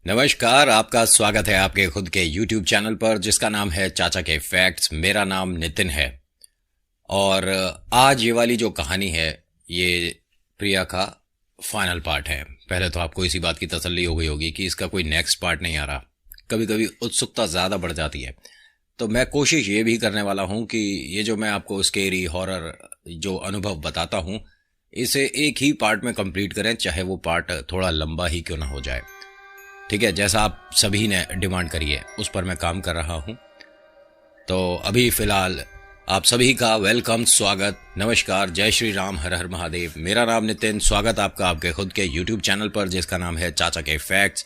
नमस्कार, आपका स्वागत है आपके खुद के YouTube चैनल पर जिसका नाम है चाचा के फैक्ट्स। मेरा नाम नितिन है और आज ये वाली जो कहानी है ये प्रिया का फाइनल पार्ट है। पहले तो आपको इसी बात की तसल्ली हो गई होगी कि इसका कोई नेक्स्ट पार्ट नहीं आ रहा। कभी कभी उत्सुकता ज़्यादा बढ़ जाती है, तो मैं कोशिश ये भी करने वाला हूँ कि ये जो मैं आपको स्केरी हॉरर जो अनुभव बताता हूँ इसे एक ही पार्ट में कंप्लीट करें, चाहे वो पार्ट थोड़ा लंबा ही क्यों ना हो जाए। ठीक है, जैसा आप सभी ने डिमांड करी है उस पर मैं काम कर रहा हूं। तो अभी फिलहाल आप सभी का वेलकम, स्वागत, नमस्कार, जय श्री राम, हर हर महादेव। मेरा नाम नितिन, स्वागत आपका आपके खुद के YouTube चैनल पर जिसका नाम है चाचा के फैक्ट्स।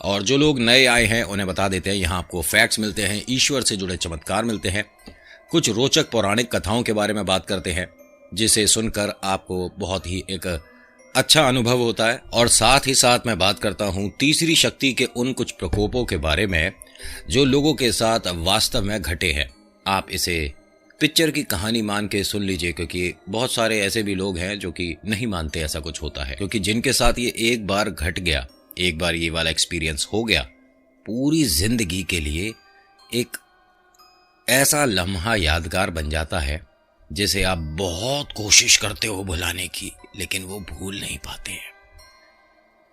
और जो लोग नए आए हैं उन्हें बता देते हैं, यहाँ आपको फैक्ट्स मिलते हैं, ईश्वर से जुड़े चमत्कार मिलते हैं, कुछ रोचक पौराणिक कथाओं के बारे में बात करते हैं जिसे सुनकर आपको बहुत ही एक अच्छा अनुभव होता है। और साथ ही साथ मैं बात करता हूं तीसरी शक्ति के उन कुछ प्रकोपों के बारे में जो लोगों के साथ वास्तव में घटे हैं। आप इसे पिक्चर की कहानी मान के सुन लीजिए, क्योंकि बहुत सारे ऐसे भी लोग हैं जो कि नहीं मानते ऐसा कुछ होता है, क्योंकि जिनके साथ ये एक बार घट गया, एक बार ये वाला एक्सपीरियंस हो गया, पूरी जिंदगी के लिए एक ऐसा लम्हा यादगार बन जाता है जिसे आप बहुत कोशिश करते हो भुलाने की, लेकिन वो भूल नहीं पाते हैं।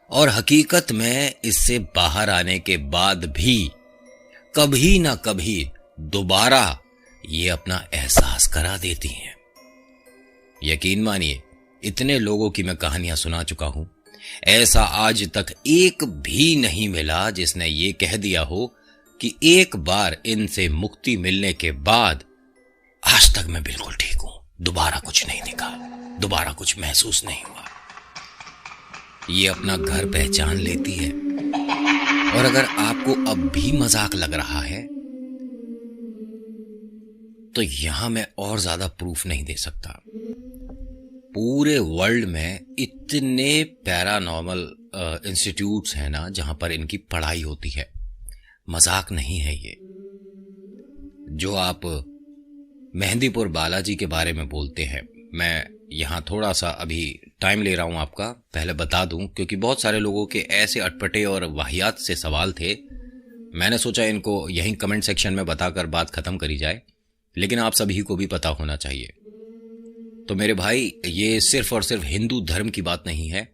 और हकीकत में इससे बाहर आने के बाद भी कभी ना कभी दोबारा ये अपना एहसास करा देती हैं। यकीन मानिए, इतने लोगों की मैं कहानियां सुना चुका हूं, ऐसा आज तक एक भी नहीं मिला जिसने ये कह दिया हो कि एक बार इनसे मुक्ति मिलने के बाद आज तक मैं बिल्कुल ठीक हूं, दोबारा कुछ नहीं दिखा, दोबारा कुछ महसूस नहीं हुआ। ये अपना घर पहचान लेती है। और अगर आपको अब भी मजाक लग रहा है तो यहां मैं और ज्यादा प्रूफ नहीं दे सकता। पूरे वर्ल्ड में इतने पैरानॉर्मल इंस्टीट्यूट्स हैं ना जहां पर इनकी पढ़ाई होती है, मजाक नहीं है ये। जो आप मेहंदीपुर बालाजी के बारे में बोलते हैं, मैं यहाँ थोड़ा सा अभी टाइम ले रहा हूँ आपका, पहले बता दूं क्योंकि बहुत सारे लोगों के ऐसे अटपटे और वाहियात से सवाल थे। मैंने सोचा इनको यहीं कमेंट सेक्शन में बताकर बात खत्म करी जाए, लेकिन आप सभी को भी पता होना चाहिए। तो मेरे भाई, ये सिर्फ और सिर्फ हिंदू धर्म की बात नहीं है।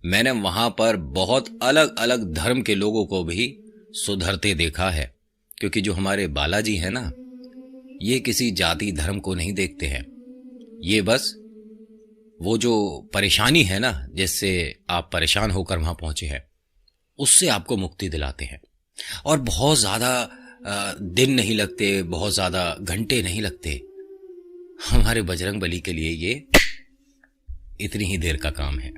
मैंने वहां पर बहुत अलग अलग धर्म के लोगों को भी सुधरते देखा है, क्योंकि जो हमारे बालाजी है ना, ये किसी जाति धर्म को नहीं देखते हैं। ये बस वो जो परेशानी है ना, जिससे आप परेशान होकर वहां पहुंचे हैं, उससे आपको मुक्ति दिलाते हैं। और बहुत ज्यादा दिन नहीं लगते, बहुत ज्यादा घंटे नहीं लगते। हमारे बजरंग बली के लिए ये इतनी ही देर का काम है,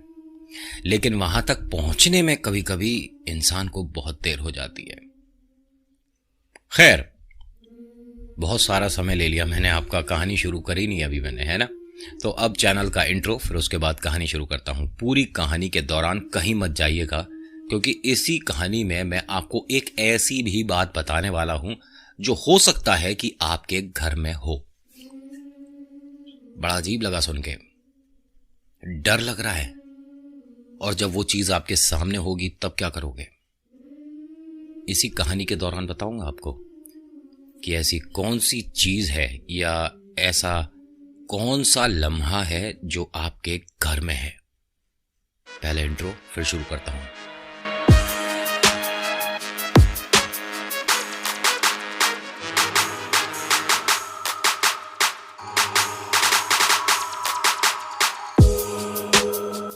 लेकिन वहां तक पहुंचने में कभी कभी इंसान को बहुत देर हो जाती है। खैर, बहुत सारा समय ले लिया मैंने, आपका कहानी शुरू करी नहीं अभी मैंने, है ना। तो अब चैनल का इंट्रो, फिर उसके बाद कहानी शुरू करता हूं। पूरी कहानी के दौरान कहीं मत जाइएगा, क्योंकि इसी कहानी में मैं आपको एक ऐसी भी बात बताने वाला हूं जो हो सकता है कि आपके घर में हो। बड़ा अजीब लगा सुन के, डर लग रहा है। और जब वो चीज आपके सामने होगी तब क्या करोगे, इसी कहानी के दौरान बताऊंगा आपको कि ऐसी कौन सी चीज है या ऐसा कौन सा लम्हा है जो आपके घर में है। पहले इंट्रो, फिर शुरू करता हूं।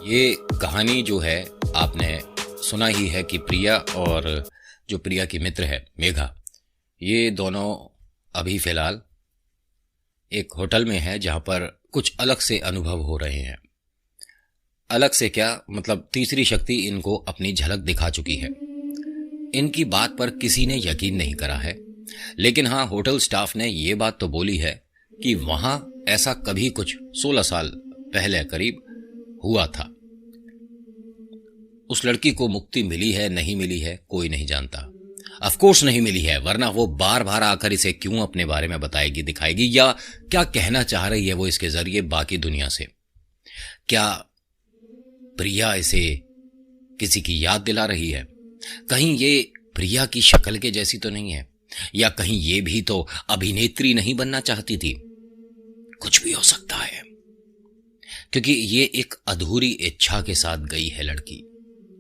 ये कहानी जो है आपने सुना ही है कि प्रिया और जो प्रिया की मित्र है मेघा, ये दोनों अभी फिलहाल एक होटल में है जहां पर कुछ अलग से अनुभव हो रहे हैं। अलग से क्या मतलब, तीसरी शक्ति इनको अपनी झलक दिखा चुकी है। इनकी बात पर किसी ने यकीन नहीं करा है, लेकिन हाँ, होटल स्टाफ ने ये बात तो बोली है कि वहां ऐसा कभी कुछ 16 साल पहले करीब हुआ था। उस लड़की को मुक्ति मिली है नहीं मिली है कोई नहीं जानता। अफकोर्स नहीं मिली है, वरना वो बार बार आकर इसे क्यों अपने बारे में बताएगी, दिखाएगी, या क्या कहना चाह रही है वो इसके जरिए बाकी दुनिया से। क्या प्रिया इसे किसी की याद दिला रही है, कहीं ये प्रिया की शक्ल के जैसी तो नहीं है, या कहीं ये भी तो अभिनेत्री नहीं बनना चाहती थी। कुछ भी हो सकता है, क्योंकि ये एक अधूरी इच्छा के साथ गई है लड़की,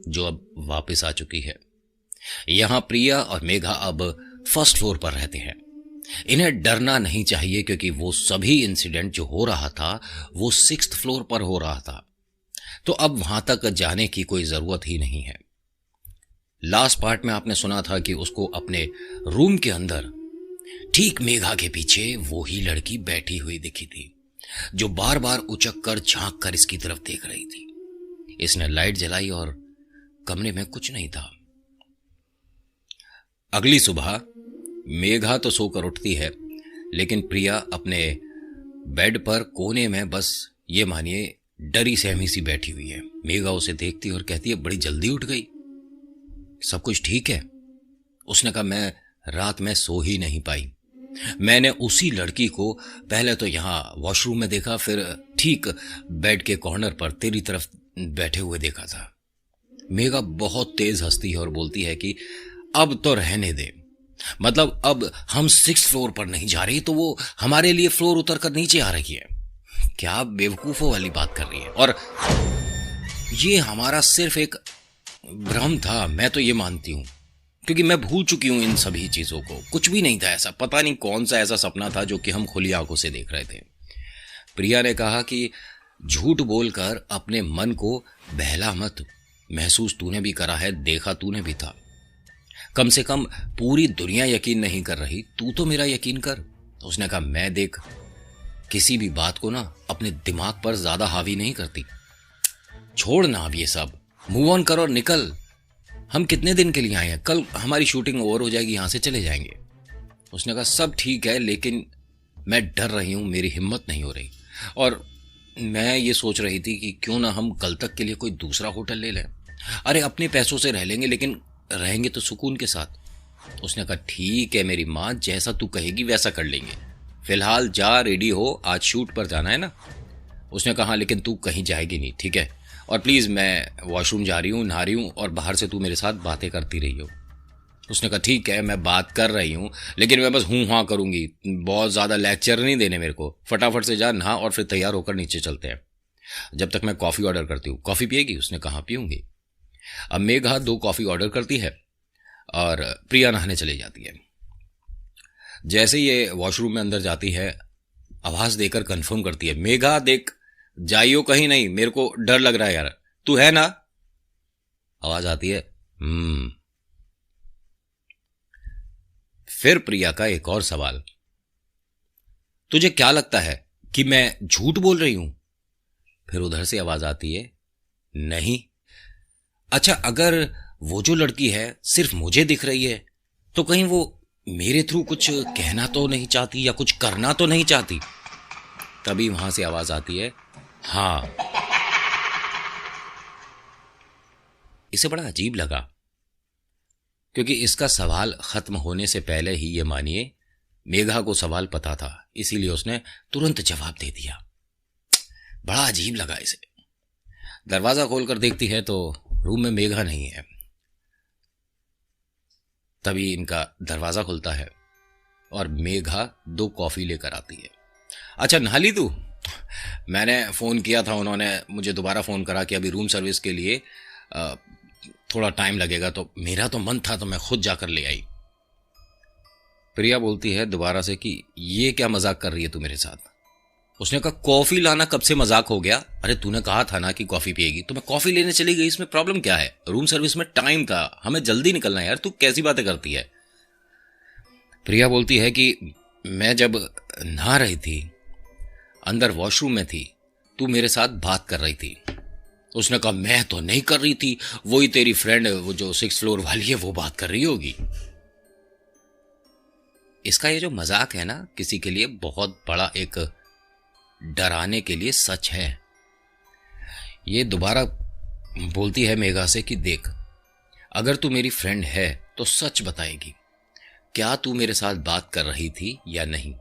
जो अब वापस आ चुकी है। यहां प्रिया और मेघा अब फर्स्ट फ्लोर पर रहते हैं। इन्हें डरना नहीं चाहिए, क्योंकि वो सभी इंसिडेंट जो हो रहा था वो 6th फ्लोर पर हो रहा था, तो अब वहां तक जाने की कोई जरूरत ही नहीं है। लास्ट पार्ट में आपने सुना था कि उसको अपने रूम के अंदर ठीक मेघा के पीछे वो ही लड़की बैठी हुई दिखी थी, जो बार बार उचक कर झांक कर इसकी तरफ देख रही थी। इसने लाइट जलाई और कमरे में कुछ नहीं था। अगली सुबह मेघा तो सोकर उठती है, लेकिन प्रिया अपने बेड पर कोने में बस ये मानिए डरी सहमी सी बैठी हुई है। मेघा उसे देखती और कहती है, बड़ी जल्दी उठ गई, सब कुछ ठीक है? उसने कहा, मैं रात में सो ही नहीं पाई। मैंने उसी लड़की को पहले तो यहां वॉशरूम में देखा, फिर ठीक बेड के कॉर्नर पर तेरी तरफ बैठे हुए देखा था। मेघा बहुत तेज हंसती है और बोलती है कि अब तो रहने दे, मतलब अब हम 6th फ्लोर पर नहीं जा रही तो वो हमारे लिए फ्लोर उतर कर नीचे आ रही है। क्या बेवकूफों वाली बात कर रही है, और ये हमारा सिर्फ एक भ्रम था, मैं तो ये मानती हूं, क्योंकि मैं भूल चुकी हूं इन सभी चीजों को। कुछ भी नहीं था ऐसा, पता नहीं कौन सा ऐसा सपना था जो कि हम खुली आंखों से देख रहे थे। प्रिया ने कहा कि झूठ बोलकर अपने मन को बहला मत, महसूस तूने भी करा है, देखा तूने भी था। कम से कम पूरी दुनिया यकीन नहीं कर रही, तू तो मेरा यकीन कर। उसने कहा, मैं देख किसी भी बात को ना अपने दिमाग पर ज्यादा हावी नहीं करती। छोड़ ना अब ये सब, मूव ऑन कर और निकल। हम कितने दिन के लिए आए हैं, कल हमारी शूटिंग ओवर हो जाएगी, यहां से चले जाएंगे। उसने कहा, सब ठीक है, लेकिन मैं डर रही हूं, मेरी हिम्मत नहीं हो रही, और मैं ये सोच रही थी कि क्यों ना हम कल तक के लिए कोई दूसरा होटल ले लें। अरे अपने पैसों से रह लेंगे, लेकिन रहेंगे तो सुकून के साथ। उसने कहा, ठीक है मेरी माँ, जैसा तू कहेगी वैसा कर लेंगे, फिलहाल जा रेडी हो, आज शूट पर जाना है ना। उसने कहा, लेकिन तू कहीं जाएगी नहीं, ठीक है, और प्लीज मैं वॉशरूम जा रही हूँ, नहा रही हूँ, और बाहर से तू मेरे साथ बातें करती रही हो। उसने कहा, ठीक है मैं बात कर रही हूँ, लेकिन मैं बस हूँ हाँ करूंगी, बहुत ज्यादा लेक्चर नहीं देने मेरे को। फटाफट से जा, नहा और फिर तैयार होकर नीचे चलते हैं, जब तक मैं कॉफी ऑर्डर करती हूँ। कॉफी पिएगी? उसने कहा, पीऊंगी। अब मेघा 2 कॉफी ऑर्डर करती है और प्रिया नहाने चली जाती है। जैसे ये वॉशरूम में अंदर जाती है, आवाज देकर कंफर्म करती है, मेघा देख जाइयो कहीं नहीं, मेरे को डर लग रहा है यार, तू है ना? आवाज आती है, फिर प्रिया का एक और सवाल, तुझे क्या लगता है कि मैं झूठ बोल रही हूं? फिर उधर से आवाज आती है, नहीं। अच्छा, अगर वो जो लड़की है सिर्फ मुझे दिख रही है, तो कहीं वो मेरे थ्रू कुछ कहना तो नहीं चाहती या कुछ करना तो नहीं चाहती? तभी वहां से आवाज आती है, हाँ। इसे बड़ा अजीब लगा, क्योंकि इसका सवाल खत्म होने से पहले ही ये मानिए मेघा को सवाल पता था, इसीलिए उसने तुरंत जवाब दे दिया। बड़ा अजीब लगा इसे। दरवाजा खोलकर देखती है तो रूम में मेघा नहीं है। तभी इनका दरवाजा खुलता है और मेघा 2 कॉफी लेकर आती है। अच्छा, नहा ली तू? मैंने फोन किया था, उन्होंने मुझे दोबारा फोन करा कि अभी रूम सर्विस के लिए थोड़ा टाइम लगेगा, तो मेरा तो मन था तो मैं खुद जाकर ले आई। प्रिया बोलती है दोबारा से कि ये क्या मजाक कर रही है तू मेरे साथ? उसने कहा, कॉफी लाना कब से मजाक हो गया? अरे तूने कहा था ना कि कॉफी पिएगी, तो मैं कॉफी लेने चली गई, इसमें प्रॉब्लम क्या है? रूम सर्विस में टाइम था, हमें जल्दी निकलना है यार, तू कैसी बातें करती है? प्रिया बोलती है कि मैं जब नहा रही थी, अंदर वॉशरूम में थी, तू मेरे साथ बात कर रही थी। उसने कहा, मैं तो नहीं कर रही थी, वही तेरी फ्रेंड वो जो 6th फ्लोर वाली है वो बात कर रही होगी। इसका ये जो मजाक है ना, किसी के लिए बहुत बड़ा एक डराने के लिए सच है। ये दोबारा बोलती है मेघा से कि देख, अगर तू मेरी फ्रेंड है तो सच बताएगी, क्या तू मेरे साथ बात कर रही थी या नहीं?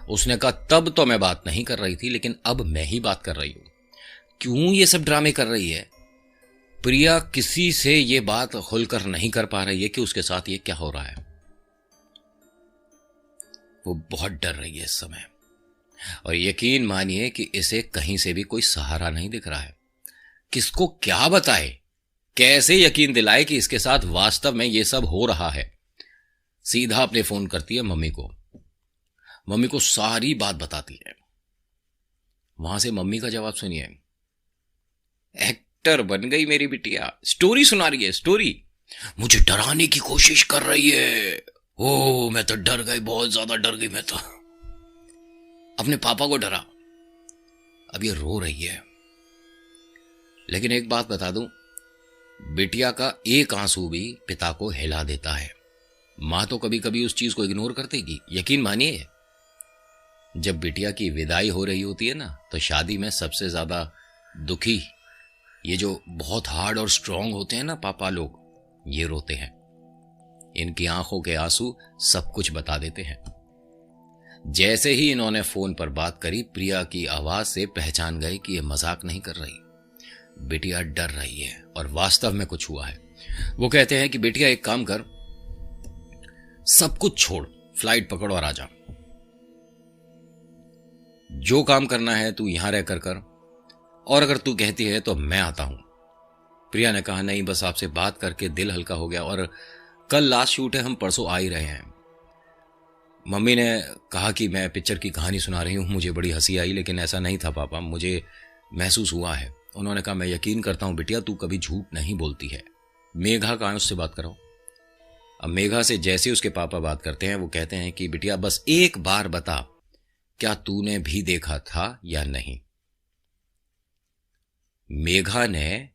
उसने कहा, तब तो मैं बात नहीं कर रही थी, लेकिन अब मैं ही बात कर रही हूं। क्यों ये सब ड्रामे कर रही है? प्रिया किसी से ये बात खुलकर नहीं कर पा रही है कि उसके साथ ये क्या हो रहा है। वो बहुत डर रही है इस समय, और यकीन मानिए कि इसे कहीं से भी कोई सहारा नहीं दिख रहा है। किसको क्या बताए, कैसे यकीन दिलाए कि इसके साथ वास्तव में ये सब हो रहा है। सीधा अपने फोन करती है मम्मी को, मम्मी को सारी बात बताती है। वहां से मम्मी का जवाब सुनिए, एक्टर बन गई मेरी बिटिया, स्टोरी सुना रही है, स्टोरी मुझे डराने की कोशिश कर रही है। ओ मैं तो डर गई, बहुत ज्यादा डर गई मैं तो, अपने पापा को डरा। अब ये रो रही है। लेकिन एक बात बता दूं, बिटिया का एक आंसू भी पिता को हिला देता है। मां तो कभी कभी उस चीज को इग्नोर कर देगी। यकीन मानिए, जब बिटिया की विदाई हो रही होती है ना, तो शादी में सबसे ज्यादा दुखी ये जो बहुत हार्ड और स्ट्रांग होते हैं ना पापा लोग, ये रोते हैं। इनकी आंखों के आंसू सब कुछ बता देते हैं। जैसे ही इन्होंने फोन पर बात करी, प्रिया की आवाज से पहचान गए कि ये मजाक नहीं कर रही। बिटिया डर रही है और वास्तव में कुछ हुआ है। वो कहते हैं कि बिटिया एक काम कर, सब कुछ छोड़, फ्लाइट पकड़ और आ जा। जो काम करना है तू यहां रहकर कर, और अगर तू कहती है तो मैं आता हूं। प्रिया ने कहा, नहीं बस आपसे बात करके दिल हल्का हो गया, और कल लास्ट शूट है, हम परसों आ ही रहे हैं। मम्मी ने कहा कि मैं पिक्चर की कहानी सुना रही हूं। मुझे बड़ी हंसी आई, लेकिन ऐसा नहीं था पापा, मुझे महसूस हुआ है। उन्होंने कहा, मैं यकीन करता हूं बिटिया, तू कभी झूठ नहीं बोलती है। मेघा कहाँ है, उससे बात करो। अब मेघा से जैसे उसके पापा बात करते हैं, वो कहते हैं कि बिटिया बस एक बार बता, क्या तूने भी देखा था या नहीं। मेघा ने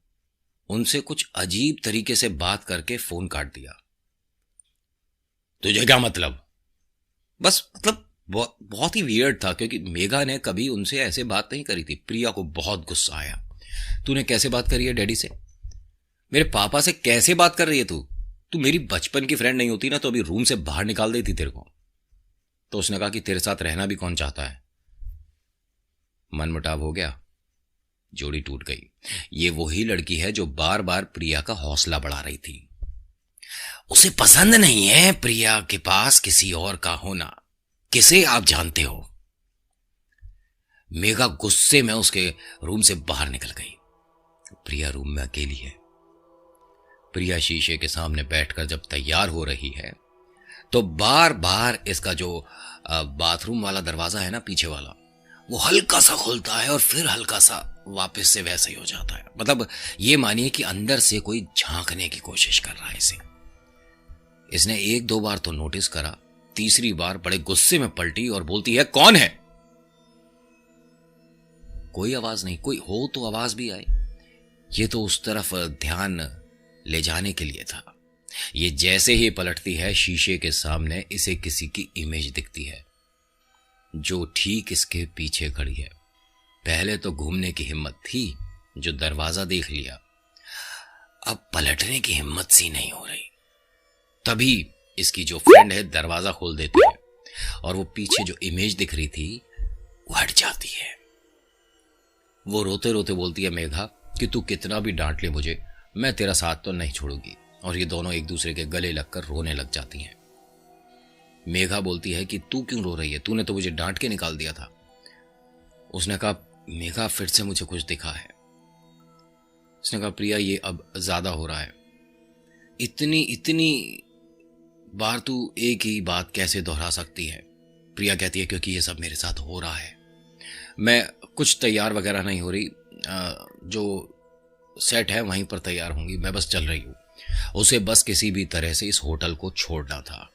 उनसे कुछ अजीब तरीके से बात करके फोन काट दिया। तुझे क्या मतलब? बस मतलब बहुत ही वियर्ड था, क्योंकि मेघा ने कभी उनसे ऐसे बात नहीं करी थी। प्रिया को बहुत गुस्सा आया। तूने कैसे बात करी है डैडी से? मेरे पापा से कैसे बात कर रही है तू? तू मेरी बचपन की फ्रेंड नहीं होती ना, तो अभी रूम से बाहर निकाल देती तेरे को। तो उसने कहा कि तेरे साथ रहना भी कौन चाहता है। मनमुटाव हो गया, जोड़ी टूट गई। ये वही लड़की है जो बार बार प्रिया का हौसला बढ़ा रही थी। उसे पसंद नहीं है प्रिया के पास किसी और का होना, किसे आप जानते हो। मेघा गुस्से में उसके रूम से बाहर निकल गई। प्रिया रूम में अकेली है। प्रिया शीशे के सामने बैठकर जब तैयार हो रही है, तो बार बार इसका जो बाथरूम वाला दरवाजा है ना, पीछे वाला, वो हल्का सा खुलता है और फिर हल्का सा वापस से वैसे ही हो जाता है। मतलब ये मानिए कि अंदर से कोई झांकने की कोशिश कर रहा है इसे। इसने एक दो बार तो नोटिस करा, तीसरी बार बड़े गुस्से में पलटी और बोलती है, कौन है? कोई आवाज नहीं। कोई हो तो आवाज भी आए। ये तो उस तरफ ध्यान ले जाने के लिए था। ये जैसे ही पलटती है, शीशे के सामने इसे किसी की इमेज दिखती है, जो ठीक इसके पीछे खड़ी है। पहले तो घूमने की हिम्मत थी, जो दरवाजा देख लिया, अब पलटने की हिम्मत सी नहीं हो रही। तभी इसकी जो फ्रेंड है दरवाजा खोल देती है, और वो पीछे जो इमेज दिख रही थी वो हट जाती है। वो रोते रोते बोलती है, मेघा कि तू कितना भी डांट ले मुझे, मैं तेरा साथ तो नहीं छोड़ूंगी। और ये दोनों एक दूसरे के गले लगकर रोने लग जाती हैं। मेघा बोलती है कि तू क्यों रो रही है, तूने तो मुझे डांट के निकाल दिया था। उसने कहा, मेघा फिर से मुझे कुछ दिखा है। उसने कहा, प्रिया ये अब ज्यादा हो रहा है। इतनी बार तू एक ही बात कैसे दोहरा सकती है? प्रिया कहती है, क्योंकि ये सब मेरे साथ हो रहा है। मैं कुछ तैयार वगैरह नहीं हो रही, जो सेट है वहीं पर तैयार होंगी, मैं बस चल रही हूं। उसे बस किसी भी तरह से इस होटल को छोड़ना था।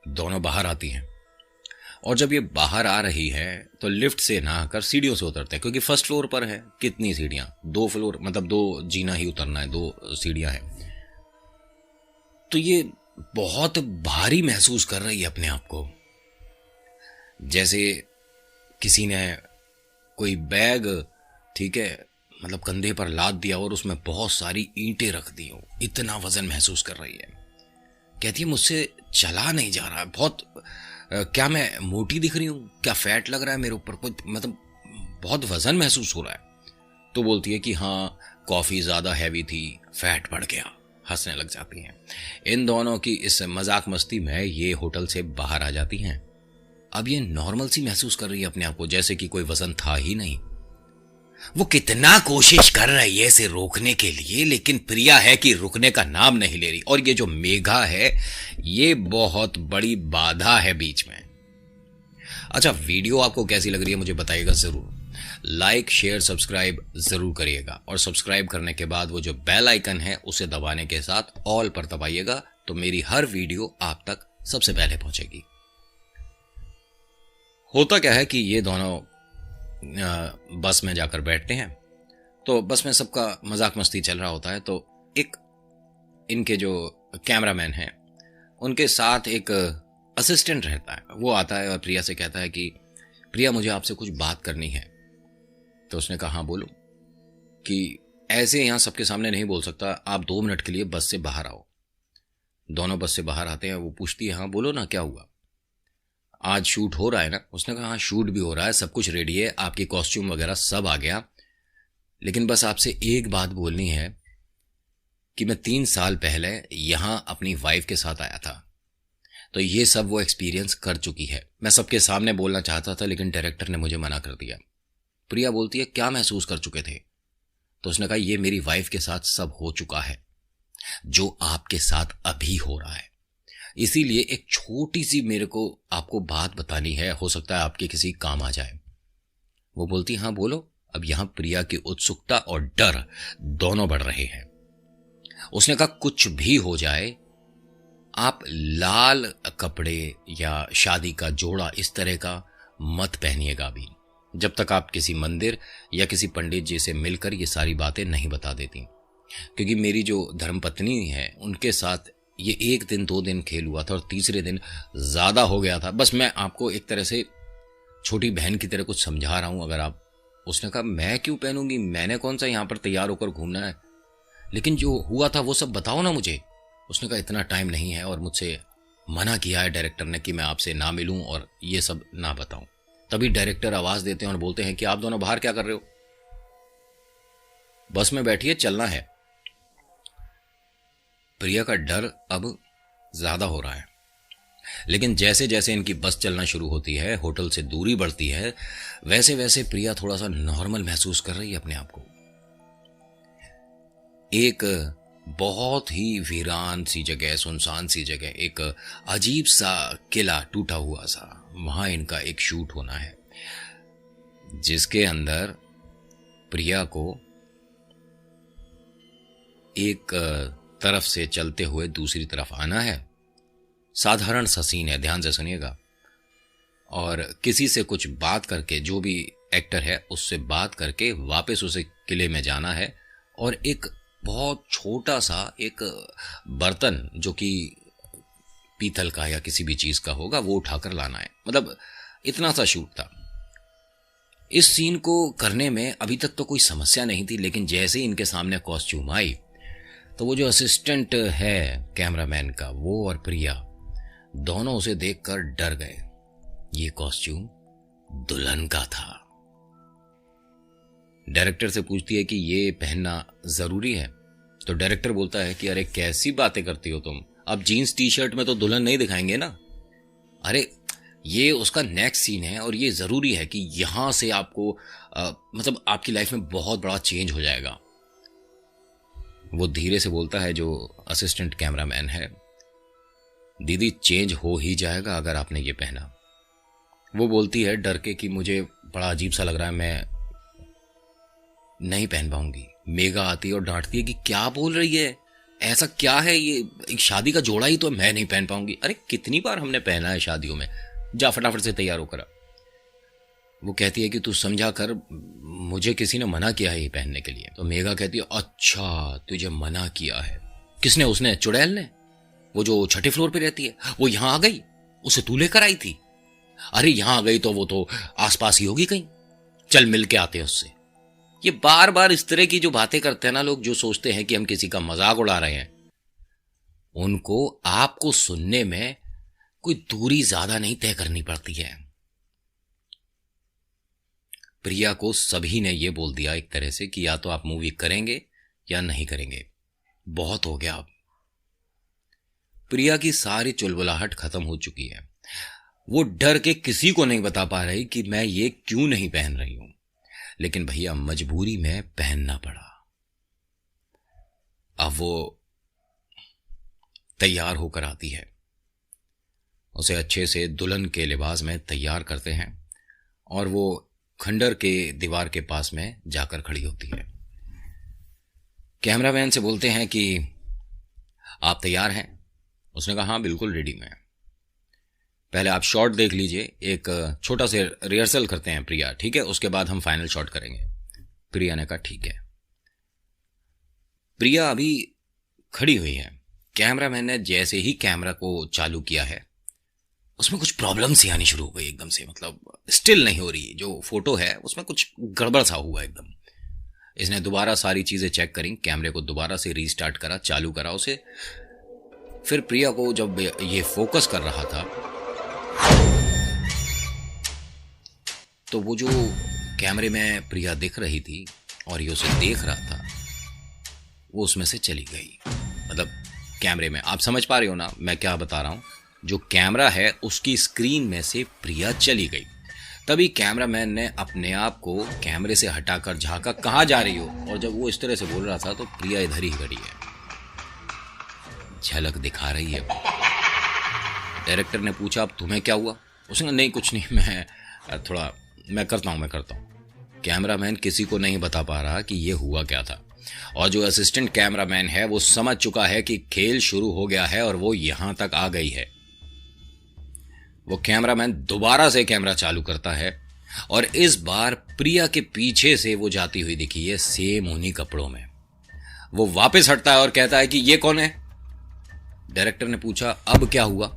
दोनों बाहर आती हैं, और जब ये बाहर आ रही है तो लिफ्ट से ना आकर सीढ़ियों से उतरते हैं, क्योंकि फर्स्ट फ्लोर पर है। कितनी सीढ़ियां? 2 फ्लोर, मतलब 2 जीना ही उतरना है, 2 सीढ़ियां हैं। तो ये बहुत भारी महसूस कर रही है अपने आप को, जैसे किसी ने कोई बैग, ठीक है, मतलब कंधे पर लाद दिया और उसमें बहुत सारी ईंटें रख दी हो। इतना वजन महसूस कर रही है। कहती है, मुझसे चला नहीं जा रहा है, बहुत क्या मैं मोटी दिख रही हूं? क्या फैट लग रहा है मेरे ऊपर? कुछ मतलब बहुत वजन महसूस हो रहा है। तो बोलती है कि हाँ कॉफी ज्यादा हैवी थी, फैट बढ़ गया। हंसने लग जाती हैं। इन दोनों की इस मजाक मस्ती में ये होटल से बाहर आ जाती हैं। अब ये नॉर्मल सी महसूस कर रही है अपने आप को, जैसे कि कोई वजन था ही नहीं। वो कितना कोशिश कर रही है इसे रोकने के लिए, लेकिन प्रिया है कि रुकने का नाम नहीं ले रही। और ये जो मेघा है ये बहुत बड़ी बाधा है बीच में। अच्छा, वीडियो आपको कैसी लग रही है मुझे बताइएगा जरूर। लाइक शेयर सब्सक्राइब जरूर करिएगा, और सब्सक्राइब करने के बाद वो जो बेल आइकन है उसे दबाने के साथ ऑल पर दबाइएगा, तो मेरी हर वीडियो आप तक सबसे पहले पहुंचेगी। होता क्या है कि ये दोनों बस में जाकर बैठते हैं, तो बस में सबका मजाक मस्ती चल रहा होता है। तो एक इनके जो कैमरामैन हैं उनके साथ एक असिस्टेंट रहता है। वो आता है और प्रिया से कहता है कि प्रिया मुझे आपसे कुछ बात करनी है। तो उसने कहा हाँ बोलो। कि ऐसे यहां सबके सामने नहीं बोल सकता, आप 2 मिनट के लिए बस से बाहर आओ। दोनों बस से बाहर आते हैं। वो पूछती है हाँ बोलो ना, क्या हुआ, आज शूट हो रहा है ना। उसने कहा हाँ शूट भी हो रहा है, सब कुछ रेडी है, आपकी कॉस्ट्यूम वगैरह सब आ गया, लेकिन बस आपसे एक बात बोलनी है कि मैं 3 साल पहले यहां अपनी वाइफ के साथ आया था, तो ये सब वो एक्सपीरियंस कर चुकी है। मैं सबके सामने बोलना चाहता था लेकिन डायरेक्टर ने मुझे मना कर दिया। प्रिया बोलती है क्या महसूस कर चुके थे। तो उसने कहा ये मेरी वाइफ के साथ सब हो चुका है जो आपके साथ अभी हो रहा है, इसीलिए एक छोटी सी मेरे को आपको बात बतानी है, हो सकता है आपके किसी काम आ जाए। वो बोलती हाँ बोलो। अब यहां प्रिया की उत्सुकता और डर दोनों बढ़ रहे हैं। उसने कहा कुछ भी हो जाए, आप लाल कपड़े या शादी का जोड़ा इस तरह का मत पहनिएगा अभी, जब तक आप किसी मंदिर या किसी पंडित जी से मिलकर ये सारी बातें नहीं बता देती। क्योंकि मेरी जो धर्मपत्नी है उनके साथ ये 1 दिन 2 दिन खेल हुआ था और तीसरे दिन ज्यादा हो गया था। बस मैं आपको एक तरह से छोटी बहन की तरह कुछ समझा रहा हूं। अगर आप, उसने कहा मैं क्यों पहनूंगी, मैंने कौन सा यहां पर तैयार होकर घूमना है, लेकिन जो हुआ था वो सब बताओ ना मुझे। उसने कहा इतना टाइम नहीं है और मुझसे मना किया है डायरेक्टर ने कि मैं आपसे ना मिलूं और ये सब ना बताऊं। तभी डायरेक्टर आवाज देते हैं और बोलते हैं कि आप दोनों बाहर क्या कर रहे हो, बस में बैठिए, चलना है। प्रिया का डर अब ज्यादा हो रहा है, लेकिन जैसे जैसे इनकी बस चलना शुरू होती है, होटल से दूरी बढ़ती है, वैसे वैसे प्रिया थोड़ा सा नॉर्मल महसूस कर रही है अपने आप को। एक बहुत ही वीरान सी जगह, सुनसान सी जगह, एक अजीब सा किला टूटा हुआ सा, वहां इनका एक शूट होना है जिसके अंदर प्रिया को एक तरफ से चलते हुए दूसरी तरफ आना है। साधारण सा सीन है, ध्यान से सुनिएगा। और किसी से कुछ बात करके, जो भी एक्टर है उससे बात करके वापस उसे किले में जाना है, और एक बहुत छोटा सा एक बर्तन जो कि पीतल का या किसी भी चीज का होगा वो उठाकर लाना है। मतलब इतना सा शूट था। इस सीन को करने में अभी तक तो कोई समस्या नहीं थी, लेकिन जैसे ही इनके सामने कॉस्ट्यूम आई तो वो जो असिस्टेंट है कैमरामैन का, वो और प्रिया दोनों उसे देखकर डर गए। ये कॉस्ट्यूम दुल्हन का था। डायरेक्टर से पूछती है कि ये पहनना जरूरी है। तो डायरेक्टर बोलता है कि अरे कैसी बातें करती हो तुम, अब जीन्स टी शर्ट में तो दुल्हन नहीं दिखाएंगे ना। अरे ये उसका नेक्स्ट सीन है और ये जरूरी है कि यहां से आपको मतलब आपकी लाइफ में बहुत बड़ा चेंज हो जाएगा। वो धीरे से बोलता है जो असिस्टेंट कैमरामैन है, दीदी चेंज हो ही जाएगा अगर आपने ये पहना। वो बोलती है डर के कि मुझे बड़ा अजीब सा लग रहा है, मैं नहीं पहन पाऊंगी। मेघा आती है और डांटती है कि क्या बोल रही है, ऐसा क्या है, ये एक शादी का जोड़ा ही तो, मैं नहीं पहन पाऊंगी। अरे कितनी बार हमने पहना है शादियों में, जा फटाफट से तैयार होकर। वो कहती है कि तू समझा कर, मुझे किसी ने मना किया है ये पहनने के लिए। तो मेघा कहती है अच्छा तुझे मना किया है, किसने, उसने, चुड़ैल ने, वो जो छठे फ्लोर पे रहती है, वो यहां आ गई, उसे तू लेकर आई थी। अरे यहां आ गई तो वो तो आसपास ही होगी कहीं, चल मिल के आते हैं उससे। ये बार बार इस तरह की जो बातें करते हैं ना लोग, जो सोचते हैं कि हम किसी का मजाक उड़ा रहे हैं, उनको आपको सुनने में कोई दूरी ज्यादा नहीं तय करनी पड़ती है। प्रिया को सभी ने ये बोल दिया एक तरह से कि या तो आप मूवी करेंगे या नहीं करेंगे, बहुत हो गया अब। प्रिया की सारी चुलबुलाहट खत्म हो चुकी है। वो डर के किसी को नहीं बता पा रही कि मैं ये क्यों नहीं पहन रही हूं, लेकिन भैया मजबूरी में पहनना पड़ा। अब वो तैयार होकर आती है, उसे अच्छे से दुल्हन के लिबास में तैयार करते हैं और वो खंडर के दीवार के पास में जाकर खड़ी होती है। कैमरामैन से बोलते हैं कि आप तैयार हैं? उसने कहा हाँ बिल्कुल रेडी में। पहले आप शॉट देख लीजिए, एक छोटा से रिहर्सल करते हैं प्रिया, ठीक है, उसके बाद हम फाइनल शॉट करेंगे। प्रिया ने कहा ठीक है। प्रिया अभी खड़ी हुई है। कैमरामैन ने जैसे ही कैमरा को चालू किया है उसमें कुछ प्रॉब्लम सी आनी शुरू हो गई एकदम से, मतलब स्टिल नहीं हो रही। जो फोटो है उसमें कुछ गड़बड़ सा हुआ एकदम। इसने दोबारा सारी चीजें चेक करी, कैमरे को दोबारा से रीस्टार्ट करा, चालू करा उसे। फिर प्रिया को जब ये फोकस कर रहा था तो वो जो कैमरे में प्रिया दिख रही थी और ये उसे देख रहा था, वो उसमें से चली गई। मतलब कैमरे में, आप समझ पा रहे हो ना मैं क्या बता रहा हूं? जो कैमरा है उसकी स्क्रीन में से प्रिया चली गई। तभी कैमरामैन ने अपने आप को कैमरे से हटाकर झांका, कहां जा रही हो? और जब वो इस तरह से बोल रहा था तो प्रिया इधर ही खड़ी है, झलक दिखा रही है। डायरेक्टर ने पूछा अब तुम्हें क्या हुआ? उसने कहा नहीं कुछ नहीं, मैं करता हूं। कैमरामैन किसी को नहीं बता पा रहा कि ये हुआ क्या था, और जो असिस्टेंट कैमरामैन है वो समझ चुका है कि खेल शुरू हो गया है और वो यहां तक आ गई है। वो कैमरामैन दोबारा से कैमरा चालू करता है और इस बार प्रिया के पीछे से वो जाती हुई दिखी है, सेम उन्हीं कपड़ों में। वो वापस हटता है और कहता है कि ये कौन है? डायरेक्टर ने पूछा अब क्या हुआ?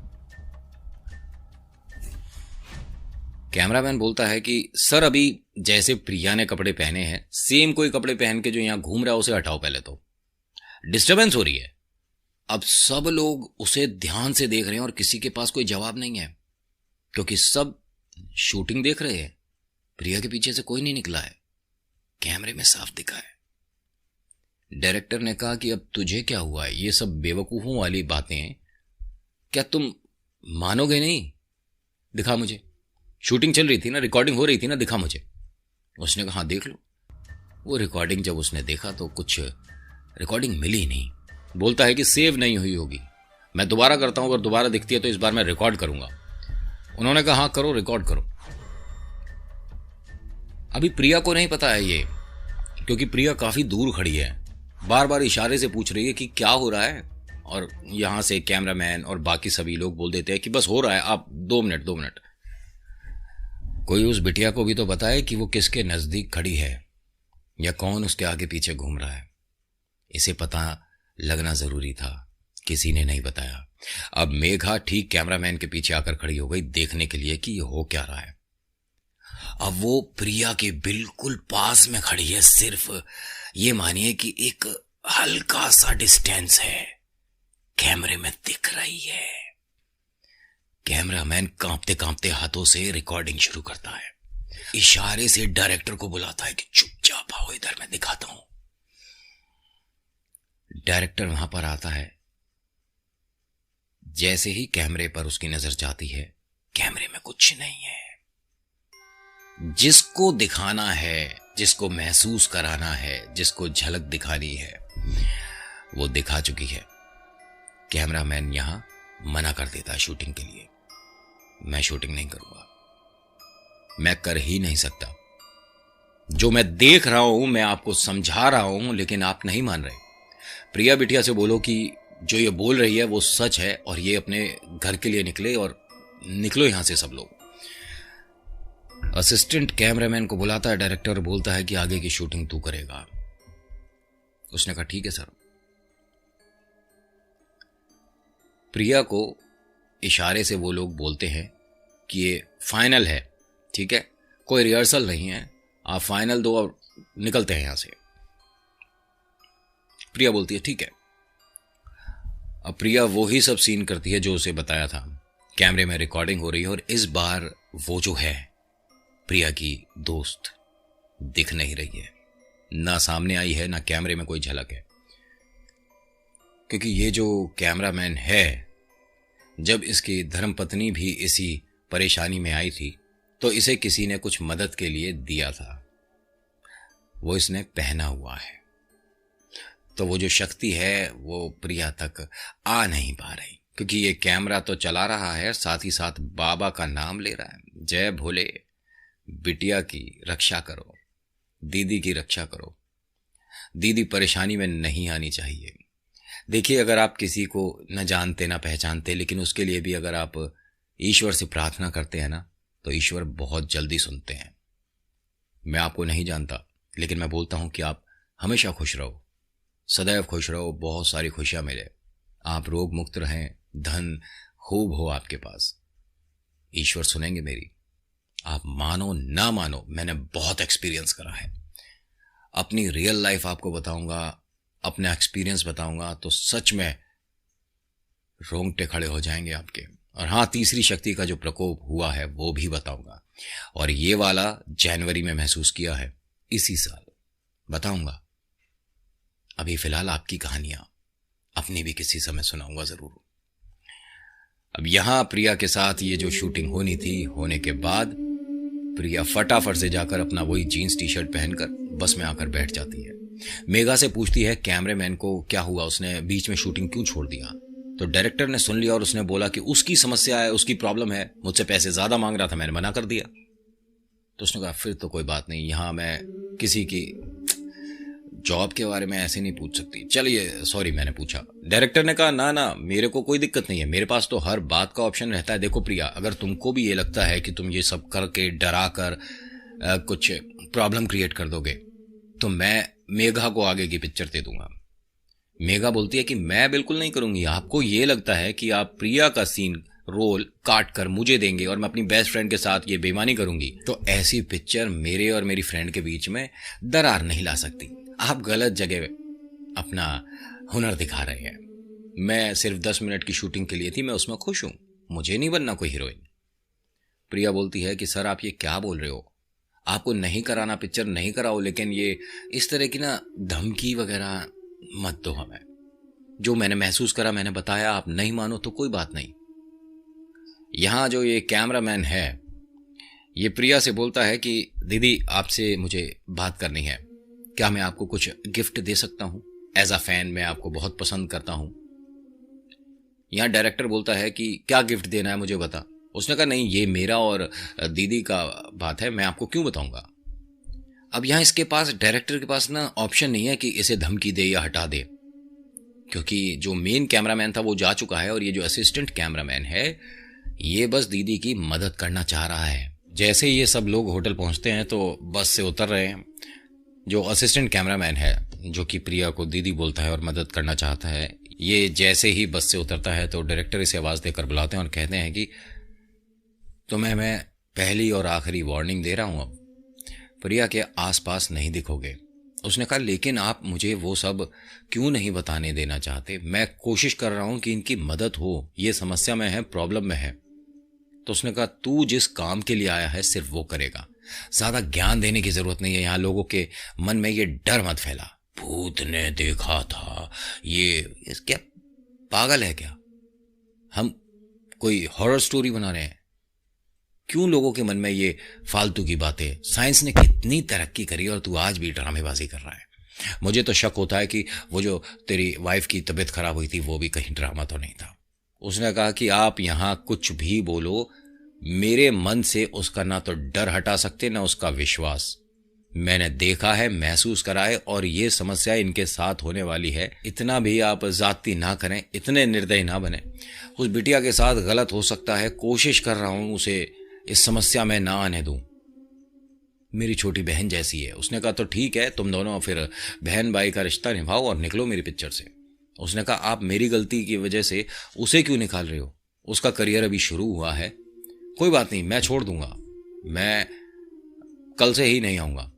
कैमरामैन बोलता है कि सर अभी जैसे प्रिया ने कपड़े पहने हैं सेम कोई कपड़े पहन के जो यहां घूम रहा है उसे हटाओ, पहले तो डिस्टरबेंस हो रही है। अब सब लोग उसे ध्यान से देख रहे हैं और किसी के पास कोई जवाब नहीं है, क्योंकि सब शूटिंग देख रहे हैं। प्रिया के पीछे से कोई नहीं निकला है, कैमरे में साफ दिखा है। डायरेक्टर ने कहा कि अब तुझे क्या हुआ है? ये सब बेवकूफों वाली बातें क्या तुम मानोगे नहीं? दिखा मुझे, शूटिंग चल रही थी ना, रिकॉर्डिंग हो रही थी ना, दिखा मुझे। उसने कहा हाँ देख लो। वो रिकॉर्डिंग जब उसने देखा तो कुछ रिकॉर्डिंग मिली नहीं। बोलता है कि सेव नहीं हुई होगी, मैं दोबारा करता हूं, अगर दोबारा दिखती है तो इस बार मैं रिकॉर्ड करूंगा। उन्होंने कहा हाँ करो, रिकॉर्ड करो। अभी प्रिया को नहीं पता है ये, क्योंकि प्रिया काफी दूर खड़ी है, बार बार इशारे से पूछ रही है कि क्या हो रहा है। और यहां से कैमरामैन और बाकी सभी लोग बोल देते हैं कि बस हो रहा है, आप 2 मिनट। कोई उस बिटिया को भी तो बताए कि वो किसके नजदीक खड़ी है या कौन उसके आगे पीछे घूम रहा है। इसे पता लगना जरूरी था, किसी ने नहीं बताया। अब मेघा ठीक कैमरामैन के पीछे आकर खड़ी हो गई देखने के लिए कि ये हो क्या रहा है। अब वो प्रिया के बिल्कुल पास में खड़ी है, सिर्फ ये मानिए कि एक हल्का सा डिस्टेंस है, कैमरे में दिख रही है। कैमरामैन कांपते कांपते हाथों से रिकॉर्डिंग शुरू करता है, इशारे से डायरेक्टर को बुलाता है कि चुपचाप आओ इधर, मैं दिखाता हूं। डायरेक्टर वहां पर आता है। जैसे ही कैमरे पर उसकी नजर जाती है, कैमरे में कुछ नहीं है। जिसको दिखाना है, जिसको महसूस कराना है, जिसको झलक दिखानी है, वो दिखा चुकी है। कैमरामैन यहां मना कर देता है शूटिंग के लिए। मैं शूटिंग नहीं करूंगा, मैं कर ही नहीं सकता। जो मैं देख रहा हूं मैं आपको समझा रहा हूं, लेकिन आप नहीं मान रहे। प्रिया बिटिया से बोलो कि जो ये बोल रही है वो सच है और ये अपने घर के लिए निकले, और निकलो यहां से सब लोग। असिस्टेंट कैमरामैन को बुलाता है डायरेक्टर, बोलता है कि आगे की शूटिंग तू करेगा। उसने कहा ठीक है सर। प्रिया को इशारे से वो लोग बोलते हैं कि ये फाइनल है, ठीक है, कोई रिहर्सल नहीं है, आप फाइनल दो और निकलते हैं यहां से। प्रिया बोलती है ठीक है। अब प्रिया वो ही सब सीन करती है जो उसे बताया था। कैमरे में रिकॉर्डिंग हो रही है और इस बार वो जो है प्रिया की दोस्त, दिख नहीं रही है, ना सामने आई है, ना कैमरे में कोई झलक है। क्योंकि ये जो कैमरामैन है, जब इसकी धर्मपत्नी भी इसी परेशानी में आई थी तो इसे किसी ने कुछ मदद के लिए दिया था, वो इसने पहना हुआ है। तो वो जो शक्ति है वो प्रिया तक आ नहीं पा रही, क्योंकि ये कैमरा तो चला रहा है, साथ ही साथ बाबा का नाम ले रहा है, जय भोले, बिटिया की रक्षा करो, दीदी की रक्षा करो, दीदी परेशानी में नहीं आनी चाहिए। देखिए, अगर आप किसी को न जानते न पहचानते, लेकिन उसके लिए भी अगर आप ईश्वर से प्रार्थना करते हैं ना, तो ईश्वर बहुत जल्दी सुनते हैं। मैं आपको नहीं जानता, लेकिन मैं बोलता हूं कि आप हमेशा खुश रहो, सदैव खुश रहो, बहुत सारी खुशियां मिले, आप रोग मुक्त रहें, धन खूब हो आपके पास, ईश्वर सुनेंगे मेरी। आप मानो ना मानो, मैंने बहुत एक्सपीरियंस करा है, अपनी रियल लाइफ आपको बताऊंगा, अपना एक्सपीरियंस बताऊंगा तो सच में रोंगटे खड़े हो जाएंगे आपके। और हाँ, तीसरी शक्ति का जो प्रकोप हुआ है वो भी बताऊंगा, और ये वाला जनवरी में महसूस किया है, इसी साल बताऊंगा। अभी फिलहाल आपकी कहानियां अपनी भी किसी समय सुनाऊंगा जरूर। अब यहां प्रिया के साथ ये जो शूटिंग होनी थी, होने के बाद प्रिया फटाफट से जाकर अपना वही जीन्स टी शर्ट पहनकर बस में आकर बैठ जाती है। मेघा से पूछती है कैमरामैन को क्या हुआ, उसने बीच में शूटिंग क्यों छोड़ दिया। तो डायरेक्टर ने सुन लिया और उसने बोला कि उसकी समस्या है, उसकी प्रॉब्लम है, मुझसे पैसे ज्यादा मांग रहा था, मैंने मना कर दिया। तो उसने कहा फिर तो कोई बात नहीं, यहां मैं किसी की जॉब के बारे में ऐसे नहीं पूछ सकती, चलिए सॉरी मैंने पूछा। डायरेक्टर ने कहा ना ना, मेरे को कोई दिक्कत नहीं है, मेरे पास तो हर बात का ऑप्शन रहता है। देखो प्रिया, अगर तुमको भी ये लगता है कि तुम ये सब करके डरा कर कुछ प्रॉब्लम क्रिएट कर दोगे, तो मैं मेघा को आगे की पिक्चर दे दूंगा। मेघा बोलती है कि मैं बिल्कुल नहीं करूंगी, आपको ये लगता है कि आप प्रिया का सीन रोल काट कर मुझे देंगे और मैं अपनी बेस्ट फ्रेंड के साथ ये बेईमानी करूंगी, तो ऐसी पिक्चर मेरे और मेरी फ्रेंड के बीच में दरार नहीं ला सकती। आप गलत जगह अपना हुनर दिखा रहे हैं। मैं सिर्फ 10 मिनट की शूटिंग के लिए थी, मैं उसमें खुश हूं, मुझे नहीं बनना कोई हीरोइन। प्रिया बोलती है कि सर आप ये क्या बोल रहे हो, आपको नहीं कराना पिक्चर नहीं कराओ, लेकिन ये इस तरह की ना धमकी वगैरह मत दो हमें। जो मैंने महसूस करा मैंने बताया, आप नहीं मानो तो कोई बात नहीं। यहां जो ये कैमरामैन है, ये प्रिया से बोलता है कि दीदी आपसे मुझे बात करनी है, क्या मैं आपको कुछ गिफ्ट दे सकता हूं, एज अ फैन मैं आपको बहुत पसंद करता हूं। यहां डायरेक्टर बोलता है कि क्या गिफ्ट देना है मुझे बता। उसने कहा नहीं, ये मेरा और दीदी का बात है, मैं आपको क्यों बताऊंगा। अब यहां इसके पास, डायरेक्टर के पास ना ऑप्शन नहीं है कि इसे धमकी दे या हटा दे, क्योंकि जो मेन कैमरामैन था वो जा चुका है और ये जो असिस्टेंट कैमरामैन है ये बस दीदी की मदद करना चाह रहा है। जैसे ये सब लोग होटल पहुंचते हैं तो बस से उतर रहे हैं, जो असिस्टेंट कैमरामैन है जो कि प्रिया को दीदी बोलता है और मदद करना चाहता है, ये जैसे ही बस से उतरता है तो डायरेक्टर इसे आवाज देकर बुलाते हैं और कहते हैं कि तुम्हें मैं पहली और आखिरी वार्निंग दे रहा हूं, अब प्रिया के आसपास नहीं दिखोगे। उसने कहा लेकिन आप मुझे वो सब क्यों नहीं बताने देना चाहते, मैं कोशिश कर रहा हूं कि इनकी मदद हो, ये समस्या में है, प्रॉब्लम में है। तो उसने कहा तू जिस काम के लिए आया है सिर्फ वो करेगा, ज्यादा ज्ञान देने की जरूरत नहीं है। यहां लोगों के मन में ये डर मत फैला, भूत ने देखा था, ये क्या पागल है क्या, हम कोई हॉरर स्टोरी बना रहे हैं, क्यों लोगों के मन में ये फालतू की बातें। साइंस ने कितनी तरक्की करी और तू आज भी ड्रामेबाजी कर रहा है। मुझे तो शक होता है कि वो जो तेरी वाइफ की तबीयत खराब हुई थी वो भी कहीं ड्रामा तो नहीं था। उसने कहा कि आप यहां कुछ भी बोलो, मेरे मन से उसका ना तो डर हटा सकते ना उसका विश्वास। मैंने देखा है, महसूस करा है, और ये समस्या इनके साथ होने वाली है। इतना भी आप जाती ना करें, इतने निर्दयी ना बने। उस बिटिया के साथ गलत हो सकता है, कोशिश कर रहा हूं उसे इस समस्या में ना आने दूं, मेरी छोटी बहन जैसी है। उसने कहा तो ठीक है, तुम दोनों फिर बहन भाई का रिश्ता निभाओ और निकलो मेरी पिक्चर से। उसने कहा आप मेरी गलती की वजह से उसे क्यों निकाल रहे हो, उसका करियर अभी शुरू हुआ है, कोई बात नहीं, मैं छोड़ दूंगा, मैं कल से ही नहीं आऊंगा।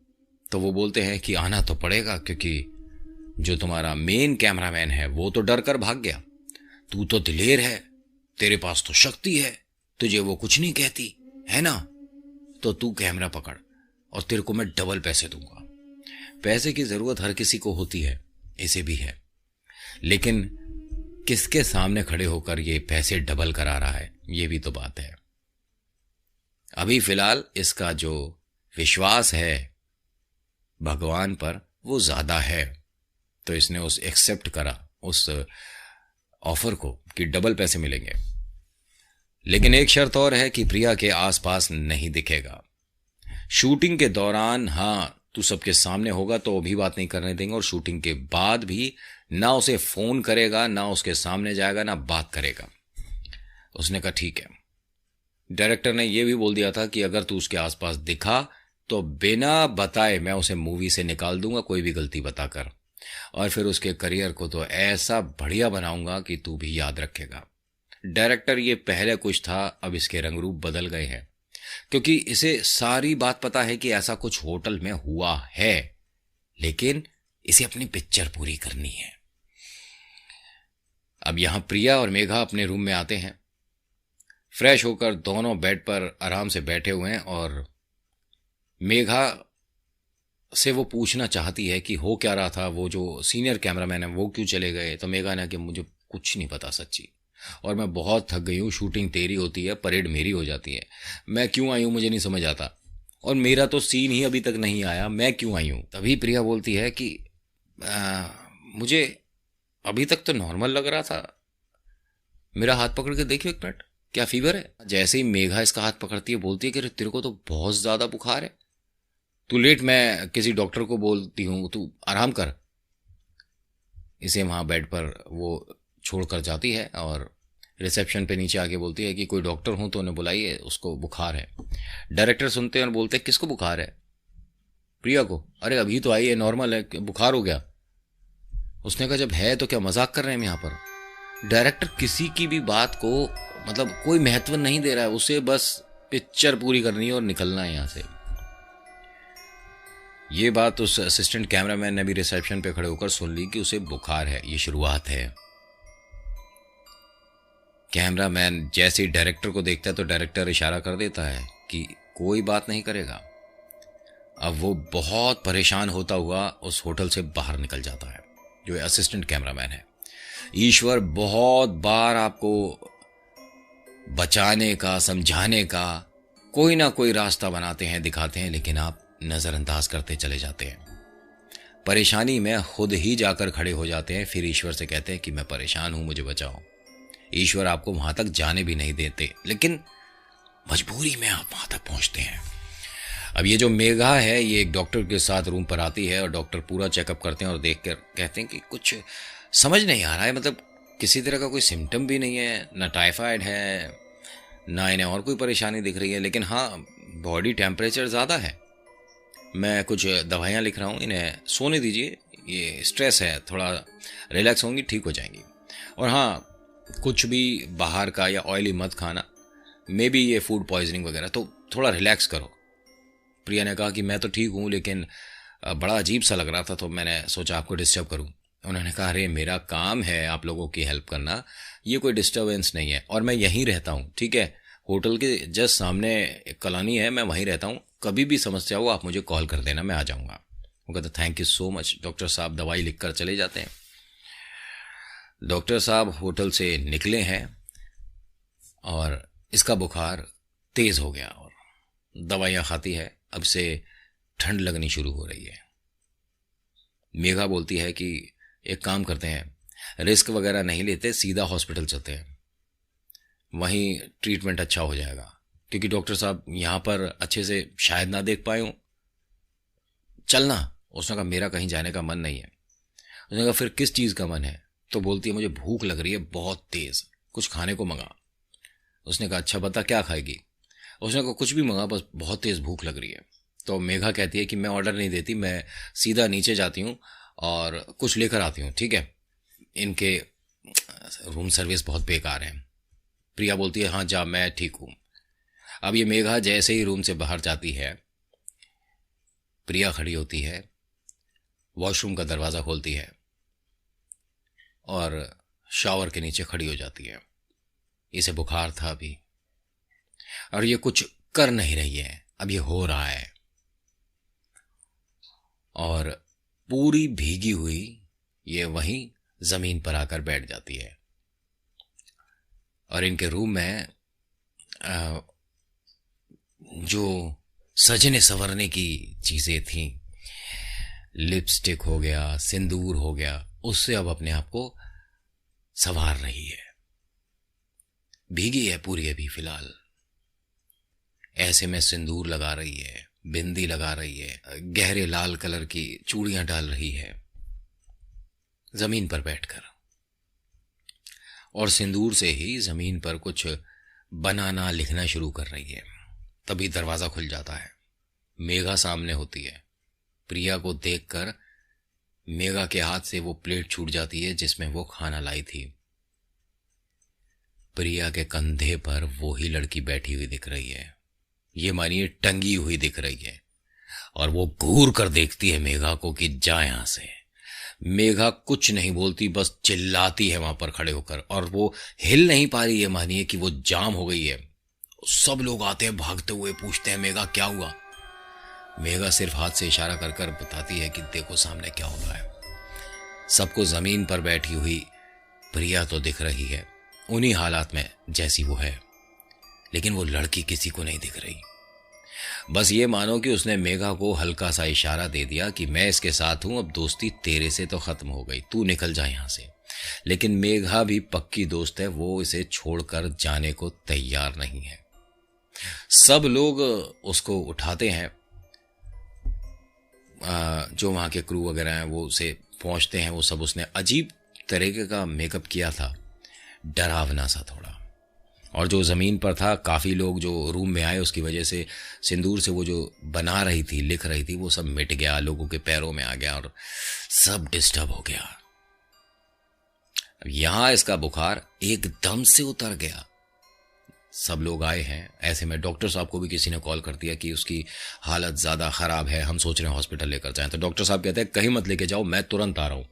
तो वो बोलते हैं कि आना तो पड़ेगा, क्योंकि जो तुम्हारा मेन कैमरामैन है वो तो डर कर भाग गया, तू तो दिलेर है, तेरे पास तो शक्ति है, तुझे वो कुछ नहीं कहती है ना, तो तू कैमरा पकड़ और तेरे को मैं डबल पैसे दूंगा। पैसे की जरूरत हर किसी को होती है, इसे भी है, लेकिन किसके सामने खड़े होकर ये पैसे डबल करा रहा है, ये भी तो बात है। अभी फिलहाल इसका जो विश्वास है भगवान पर वो ज्यादा है, तो इसने उस एक्सेप्ट करा उस ऑफर को कि डबल पैसे मिलेंगे। लेकिन एक शर्त और है कि प्रिया के आसपास नहीं दिखेगा शूटिंग के दौरान। हाँ, तू सबके सामने होगा तो भी बात नहीं करने देंगे, और शूटिंग के बाद भी ना उसे फोन करेगा, ना उसके सामने जाएगा, ना बात करेगा। उसने कहा ठीक है। डायरेक्टर ने यह भी बोल दिया था कि अगर तू उसके आसपास दिखा तो बिना बताए मैं उसे मूवी से निकाल दूंगा, कोई भी गलती बताकर, और फिर उसके करियर को तो ऐसा बढ़िया बनाऊंगा कि तू भी याद रखेगा। डायरेक्टर ये पहले कुछ था, अब इसके रंग रूप बदल गए हैं, क्योंकि इसे सारी बात पता है कि ऐसा कुछ होटल में हुआ है, लेकिन इसे अपनी पिक्चर पूरी करनी है। अब यहां प्रिया और मेघा अपने रूम में आते हैं। फ्रेश होकर दोनों बेड पर आराम से बैठे हुए हैं, और मेघा से वो पूछना चाहती है कि हो क्या रहा था, वो जो सीनियर कैमरामैन है वो क्यों चले गए। तो मेघा ने कि मुझे कुछ नहीं पता सच्ची, और मैं बहुत थक गई हूँ, शूटिंग तेरी होती है, परेड मेरी हो जाती है, मैं क्यों आई हूँ मुझे नहीं समझ आता, और मेरा तो सीन ही अभी तक नहीं आया, मैं क्यों आई हूँ। तभी प्रिया बोलती है कि मुझे अभी तक तो नॉर्मल लग रहा था, मेरा हाथ पकड़ के देखियो एक मिनट, क्या फीवर है। जैसे ही मेघा इसका हाथ पकड़ती है बोलती है कि तेरे को तो बहुत ज्यादा बुखार है, तू लेट, मैं किसी डॉक्टर को बोलती हूँ, तू आराम कर। इसे वहां बेड पर वो छोड़कर जाती है और रिसेप्शन पे नीचे आके बोलती है कि कोई डॉक्टर हूं तो उन्हें बुलाइए, उसको बुखार है। डायरेक्टर सुनते हैं और बोलते हैं किसको बुखार है। प्रिया को। अरे अभी तो आई है, नॉर्मल है, बुखार हो गया। उसने कहा जब है तो क्या मजाक कर रहे हैं हम यहाँ पर। डायरेक्टर किसी की भी बात को मतलब कोई महत्व नहीं दे रहा है, उसे बस पिक्चर पूरी करनी है और निकलना है यहां से। ये बात उस असिस्टेंट कैमरामैन ने भी रिसेप्शन पे खड़े होकर सुन ली कि उसे बुखार है। ये शुरुआत है। कैमरामैन जैसे ही डायरेक्टर को देखता है तो डायरेक्टर इशारा कर देता है कि कोई बात नहीं करेगा। अब वो बहुत परेशान होता हुआ उस होटल से बाहर निकल जाता है, जो असिस्टेंट कैमरामैन है। ईश्वर बहुत बार आपको बचाने का, समझाने का कोई ना कोई रास्ता बनाते हैं, दिखाते हैं, लेकिन आप नजरअंदाज करते चले जाते हैं। परेशानी में खुद ही जाकर खड़े हो जाते हैं, फिर ईश्वर से कहते हैं कि मैं परेशान हूं, मुझे बचाओ। ईश्वर आपको वहां तक जाने भी नहीं देते, लेकिन मजबूरी में आप वहां तक पहुंचते हैं। अब ये जो मेघा है, ये एक डॉक्टर के साथ रूम पर आती है और डॉक्टर पूरा चेकअप करते हैं और देख कर कहते हैं कि कुछ समझ नहीं आ रहा है, मतलब किसी तरह का कोई सिम्टम भी नहीं है, ना टाइफाइड है, ना इन्हें और कोई परेशानी दिख रही है, लेकिन हाँ बॉडी टेम्परेचर ज़्यादा है। मैं कुछ दवाइयाँ लिख रहा हूँ, इन्हें सोने दीजिए, ये स्ट्रेस है, थोड़ा रिलैक्स होंगी, ठीक हो जाएंगी। और हाँ, कुछ भी बाहर का या ऑयली मत खाना, मे बी ये फूड पॉइजनिंग वगैरह, तो थोड़ा रिलैक्स करो। प्रिया ने कहा कि मैं तो ठीक हूँ, लेकिन बड़ा अजीब सा लग रहा था तो मैंने सोचा आपको डिस्टर्ब करूँ। उन्होंने कहा अरे मेरा काम है आप लोगों की हेल्प करना, ये कोई डिस्टर्बेंस नहीं है, और मैं यहीं रहता हूँ, ठीक है, होटल के जस्ट सामने एक कॉलोनी है, मैं वहीं रहता हूँ, कभी भी समस्या हो आप मुझे कॉल कर देना, मैं आ जाऊँगा। वो कहता thank you so much. Doctor साहब दवाई लिख कर चले जाते हैं। डॉक्टर साहब होटल से निकले हैं और इसका बुखार तेज हो गया और दवाइयाँ खाती है, अब से ठंड लगनी शुरू हो रही है। मेघा बोलती है कि एक काम करते हैं, रिस्क वगैरह नहीं लेते, सीधा हॉस्पिटल चलते हैं, वहीं ट्रीटमेंट अच्छा हो जाएगा, क्योंकि डॉक्टर साहब यहाँ पर अच्छे से शायद ना देख पाए हों। चलना। उसने कहा मेरा कहीं जाने का मन नहीं है। उसने कहा फिर किस चीज़ का मन है? तो बोलती है मुझे भूख लग रही है बहुत तेज़, कुछ खाने को मंगा। उसने कहा अच्छा बता क्या खाएगी? उसने कहा कुछ भी मंगा, बस बहुत तेज़ भूख लग रही है। तो मेघा कहती है कि मैं ऑर्डर नहीं देती, मैं सीधा नीचे जाती हूँ और कुछ लेकर आती हूँ, ठीक है, इनके रूम सर्विस बहुत बेकार है। प्रिया बोलती है हाँ जा, मैं ठीक हूँ। अब ये मेघा जैसे ही रूम से बाहर जाती है, प्रिया खड़ी होती है, वॉशरूम का दरवाज़ा खोलती है और शावर के नीचे खड़ी हो जाती है। इसे बुखार था अभी और ये कुछ कर नहीं रही है, अब ये हो रहा है। और पूरी भीगी हुई ये वहीं जमीन पर आकर बैठ जाती है। और इनके रूम में जो सजने संवरने की चीजें थीं, लिपस्टिक हो गया, सिंदूर हो गया, उससे अब अपने आप को संवार रही है। भीगी है पूरी अभी फिलहाल, ऐसे में सिंदूर लगा रही है, बिंदी लगा रही है, गहरे लाल कलर की चूड़ियां डाल रही है जमीन पर बैठकर, और सिंदूर से ही जमीन पर कुछ बनाना लिखना शुरू कर रही है। तभी दरवाजा खुल जाता है। मेघा सामने होती है। प्रिया को देखकर मेघा के हाथ से वो प्लेट छूट जाती है जिसमें वो खाना लाई थी। प्रिया के कंधे पर वो ही लड़की बैठी हुई दिख रही है, ये मानिए टंगी हुई दिख रही है, और वो घूर कर देखती है मेघा को कि जा यहां से। मेघा कुछ नहीं बोलती, बस चिल्लाती है वहां पर खड़े होकर, और वो हिल नहीं पा रही है, मानिए कि वो जाम हो गई है। सब लोग आते हैं भागते हुए, पूछते हैं मेघा क्या हुआ। मेघा सिर्फ हाथ से इशारा कर कर बताती है कि देखो सामने क्या हो रहा है। सबको जमीन पर बैठी हुई प्रिया तो दिख रही है उन्हीं हालात में जैसी वो है, लेकिन वो लड़की किसी को नहीं दिख रही। बस ये मानो कि उसने मेघा को हल्का सा इशारा दे दिया कि मैं इसके साथ हूं, अब दोस्ती तेरे से तो खत्म हो गई, तू निकल जा यहां से। लेकिन मेघा भी पक्की दोस्त है, वो इसे छोड़कर जाने को तैयार नहीं है। सब लोग उसको उठाते हैं, जो वहां के क्रू वगैरह हैं वो उसे पहुंचते हैं। वो सब, उसने अजीब तरीके का मेकअप किया था, डरावना सा थोड़ा, और जो जमीन पर था, काफी लोग जो रूम में आए उसकी वजह से सिंदूर से वो जो बना रही थी, लिख रही थी, वो सब मिट गया, लोगों के पैरों में आ गया और सब डिस्टर्ब हो गया। यहां इसका बुखार एकदम से उतर गया। सब लोग आए हैं, ऐसे में डॉक्टर साहब को भी किसी ने कॉल कर दिया कि उसकी हालत ज्यादा खराब है, हम सोच रहे हैं हॉस्पिटल लेकर जाएं। तो डॉक्टर साहब कहते हैं कहीं मत लेके जाओ, मैं तुरंत आ रहा हूं।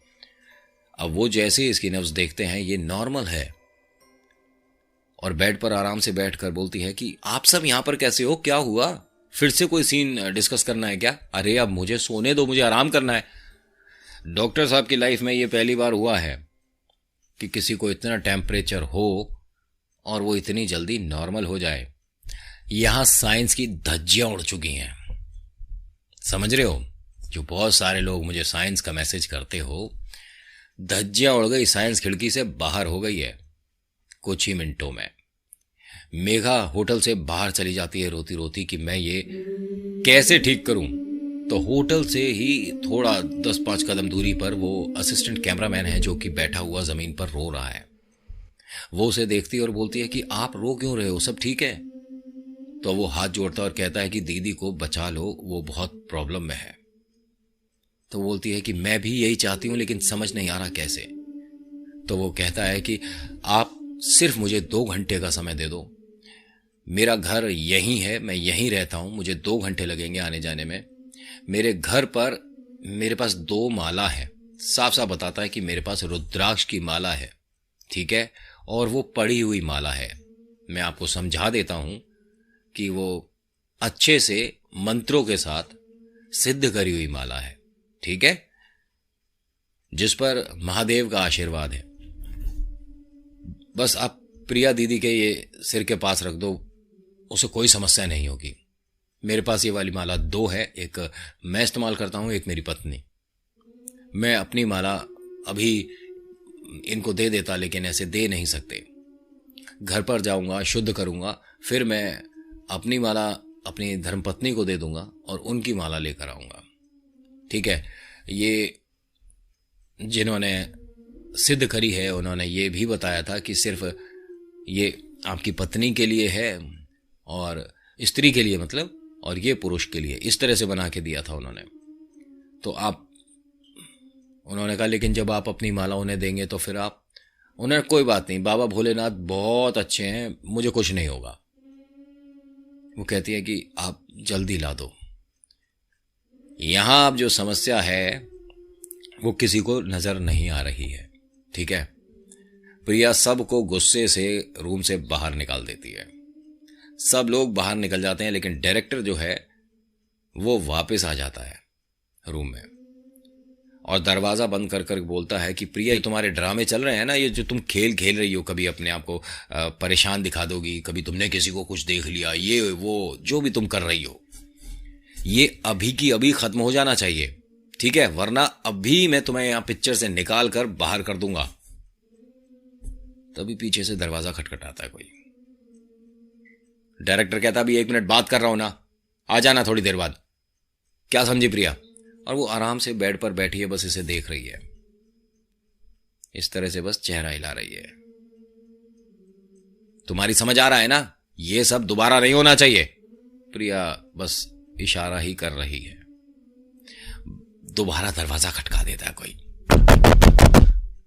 अब वो जैसे इसकी नब्ज देखते हैं, ये नॉर्मल है, और बेड पर आराम से बैठकर बोलती है कि आप सब यहां पर कैसे हो, क्या हुआ, फिर से कोई सीन डिस्कस करना है क्या? अरे अब मुझे सोने दो, मुझे आराम करना है। डॉक्टर साहब की लाइफ में ये पहली बार हुआ है कि किसी को इतना टेम्परेचर हो और वो इतनी जल्दी नॉर्मल हो जाए। यहां साइंस की धज्जियां उड़ चुकी हैं, समझ रहे हो? जो बहुत सारे लोग मुझे साइंस का मैसेज करते हो, धज्जियां उड़ गई, साइंस खिड़की से बाहर हो गई है कुछ ही मिनटों में। मेघा होटल से बाहर चली जाती है रोती रोती कि मैं ये कैसे ठीक करूं। तो होटल से ही थोड़ा 10-5 कदम दूरी पर वो असिस्टेंट कैमरामैन है जो कि बैठा हुआ जमीन पर रो रहा है। वो उसे देखती है और बोलती है कि आप रो क्यों रहे हो, सब ठीक है? तो वो हाथ जोड़ता है और कहता है कि दीदी को बचा लो, वो बहुत प्रॉब्लम में है। तो बोलती है कि मैं भी यही चाहती हूं, लेकिन समझ नहीं आ रहा कैसे। तो वो कहता है कि आप सिर्फ मुझे 2 घंटे का समय दे दो, मेरा घर यहीं है, मैं यहीं रहता हूं, मुझे 2 घंटे लगेंगे आने जाने में। मेरे घर पर मेरे पास 2 माला है, साफ साफ बताता है कि मेरे पास रुद्राक्ष की माला है, ठीक है, और वो पड़ी हुई माला है। मैं आपको समझा देता हूं कि वो अच्छे से मंत्रों के साथ सिद्ध करी हुई माला है, ठीक है, जिस पर महादेव का आशीर्वाद है। बस आप प्रिया दीदी के ये सिर के पास रख दो, उसे कोई समस्या नहीं होगी। मेरे पास ये वाली माला 2 है, एक मैं इस्तेमाल करता हूं, एक मेरी पत्नी। मैं अपनी माला अभी इनको दे देता, लेकिन ऐसे दे नहीं सकते। घर पर जाऊंगा, शुद्ध करूंगा, फिर मैं अपनी माला अपनी धर्मपत्नी को दे दूंगा और उनकी माला लेकर आऊंगा, ठीक है। ये जिन्होंने सिद्ध करी है उन्होंने ये भी बताया था कि सिर्फ ये आपकी पत्नी के लिए है और स्त्री के लिए, मतलब, और ये पुरुष के लिए, इस तरह से बना के दिया था उन्होंने। तो उन्होंने कहा लेकिन जब आप अपनी माला उन्हें देंगे तो फिर आप, उन्हें कोई बात नहीं, बाबा भोलेनाथ बहुत अच्छे हैं, मुझे कुछ नहीं होगा। वो कहती है कि आप जल्दी ला दो। यहां अब जो समस्या है वो किसी को नजर नहीं आ रही है, ठीक है। प्रिया सबको गुस्से से रूम से बाहर निकाल देती है। सब लोग बाहर निकल जाते हैं, लेकिन डायरेक्टर जो है वो वापस आ जाता है रूम में। और दरवाज़ा बंद कर कर बोलता है कि प्रिया, तुम्हारे ड्रामे चल रहे हैं ना, ये जो तुम खेल खेल रही हो, कभी अपने आप को परेशान दिखा दोगी, कभी तुमने किसी को कुछ देख लिया, ये वो जो भी तुम कर रही हो, ये अभी की अभी खत्म हो जाना चाहिए, ठीक है, वरना अभी मैं तुम्हें यहां पिक्चर से निकाल कर बाहर कर दूंगा। तभी पीछे से दरवाजा खटखटाता है कोई। डायरेक्टर कहता, अभी 1 मिनट बात कर रहा हूं ना, आ जाना थोड़ी देर बाद। क्या समझी प्रिया? और वो आराम से बेड पर बैठी है, बस इसे देख रही है, इस तरह से बस चेहरा हिला रही है। तुम्हारी समझ आ रहा है ना, ये सब दोबारा नहीं होना चाहिए। प्रिया बस इशारा ही कर रही है। दोबारा दरवाजा खटका देता है कोई।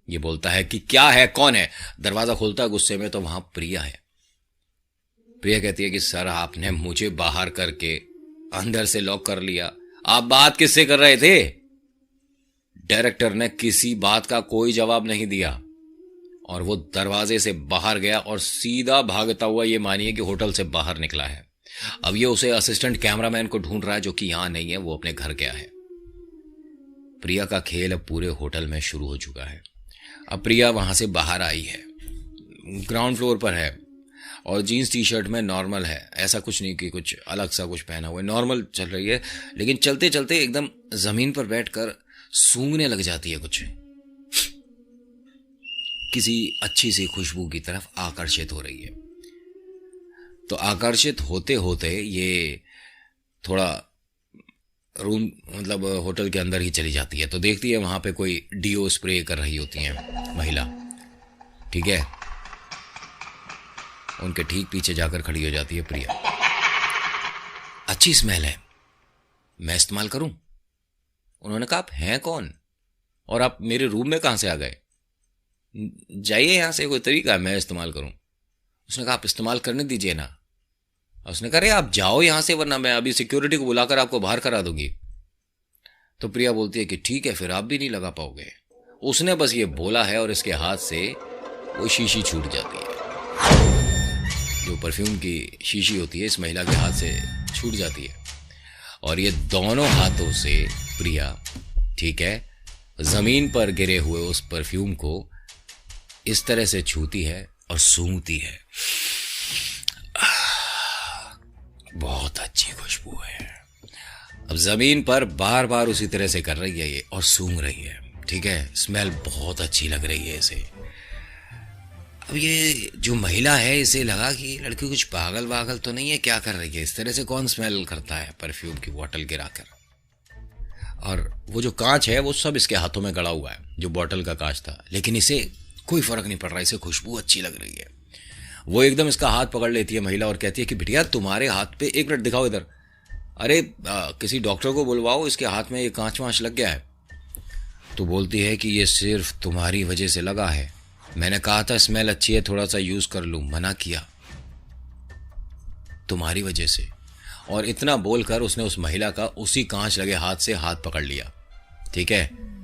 ये बोलता है कि क्या है, कौन है? दरवाजा खोलता है गुस्से में, तो वहां प्रिया है। प्रिया कहती है कि सर, आपने मुझे बाहर करके अंदर से लॉक कर लिया, आप बात किससे कर रहे थे? डायरेक्टर ने किसी बात का कोई जवाब नहीं दिया और वो दरवाजे से बाहर गया और सीधा भागता हुआ, ये मानिए कि होटल से बाहर निकला है। अब ये उसे असिस्टेंट कैमरामैन को ढूंढ रहा है, जो कि यहां नहीं है, वो अपने घर गया है। प्रिया का खेल अब पूरे होटल में शुरू हो चुका है। अब प्रिया वहां से बाहर आई है, ग्राउंड फ्लोर पर है और जीन्स टी शर्ट में नॉर्मल है, ऐसा कुछ नहीं कि कुछ अलग सा कुछ पहना हुआ है, नॉर्मल चल रही है। लेकिन चलते चलते एकदम जमीन पर बैठकर सूंघने लग जाती है, कुछ किसी अच्छी सी खुशबू की तरफ आकर्षित हो रही है। तो आकर्षित होते होते ये थोड़ा रूम, मतलब होटल के अंदर ही चली जाती है। तो देखती है वहां पे कोई डीओ स्प्रे कर रही होती है महिला, ठीक है। उनके ठीक पीछे जाकर खड़ी हो जाती है प्रिया। अच्छी स्मेल है, मैं इस्तेमाल करूं? उन्होंने कहा, आप हैं कौन और आप मेरे रूम में कहां से आ गए? जाइए यहां से, कोई तरीका है मैं इस्तेमाल करूं? उसने कहा, आप इस्तेमाल करने दीजिए ना। उसने कहा, अरे आप जाओ यहां से, वरना मैं अभी सिक्योरिटी को बुलाकर आपको बाहर करा दूंगी। तो प्रिया बोलती है कि ठीक है, फिर आप भी नहीं लगा पाओगे। उसने बस ये बोला है और इसके हाथ से वो शीशी छूट जाती है, जो परफ्यूम की शीशी होती है, इस महिला के हाथ से छूट जाती है और ये दोनों हाथों से प्रिया, ठीक है, जमीन पर गिरे हुए उस परफ्यूम को इस तरह से छूती है और सूंघती है। बहुत अच्छी खुशबू है। अब जमीन पर बार बार उसी तरह से कर रही है ये और सूंघ रही है, ठीक है, स्मेल बहुत अच्छी लग रही है इसे। अब ये जो महिला है, इसे लगा कि लड़की कुछ पागल वागल तो नहीं है, क्या कर रही है, इस तरह से कौन स्मेल करता है परफ्यूम की बोतल गिराकर। और वो जो कांच है वो सब इसके हाथों में गड़ा हुआ है, जो बोतल का कांच था, लेकिन इसे कोई फर्क नहीं पड़ रहा, इसे खुशबू अच्छी लग रही है। वो एकदम इसका हाथ पकड़ लेती है महिला और कहती है कि बिटिया, तुम्हारे हाथ पे, 1 मिनट दिखाओ इधर। अरे किसी डॉक्टर को बुलवाओ, इसके हाथ में ये कांच वांच लग गया है। तो बोलती है कि ये सिर्फ तुम्हारी वजह से लगा है, मैंने कहा था स्मेल अच्छी है, थोड़ा सा यूज कर लूं, मना किया, तुम्हारी वजह से। और इतना बोलकर उसने उस महिला का उसी कांच लगे हाथ से हाथ पकड़ लिया, ठीक है।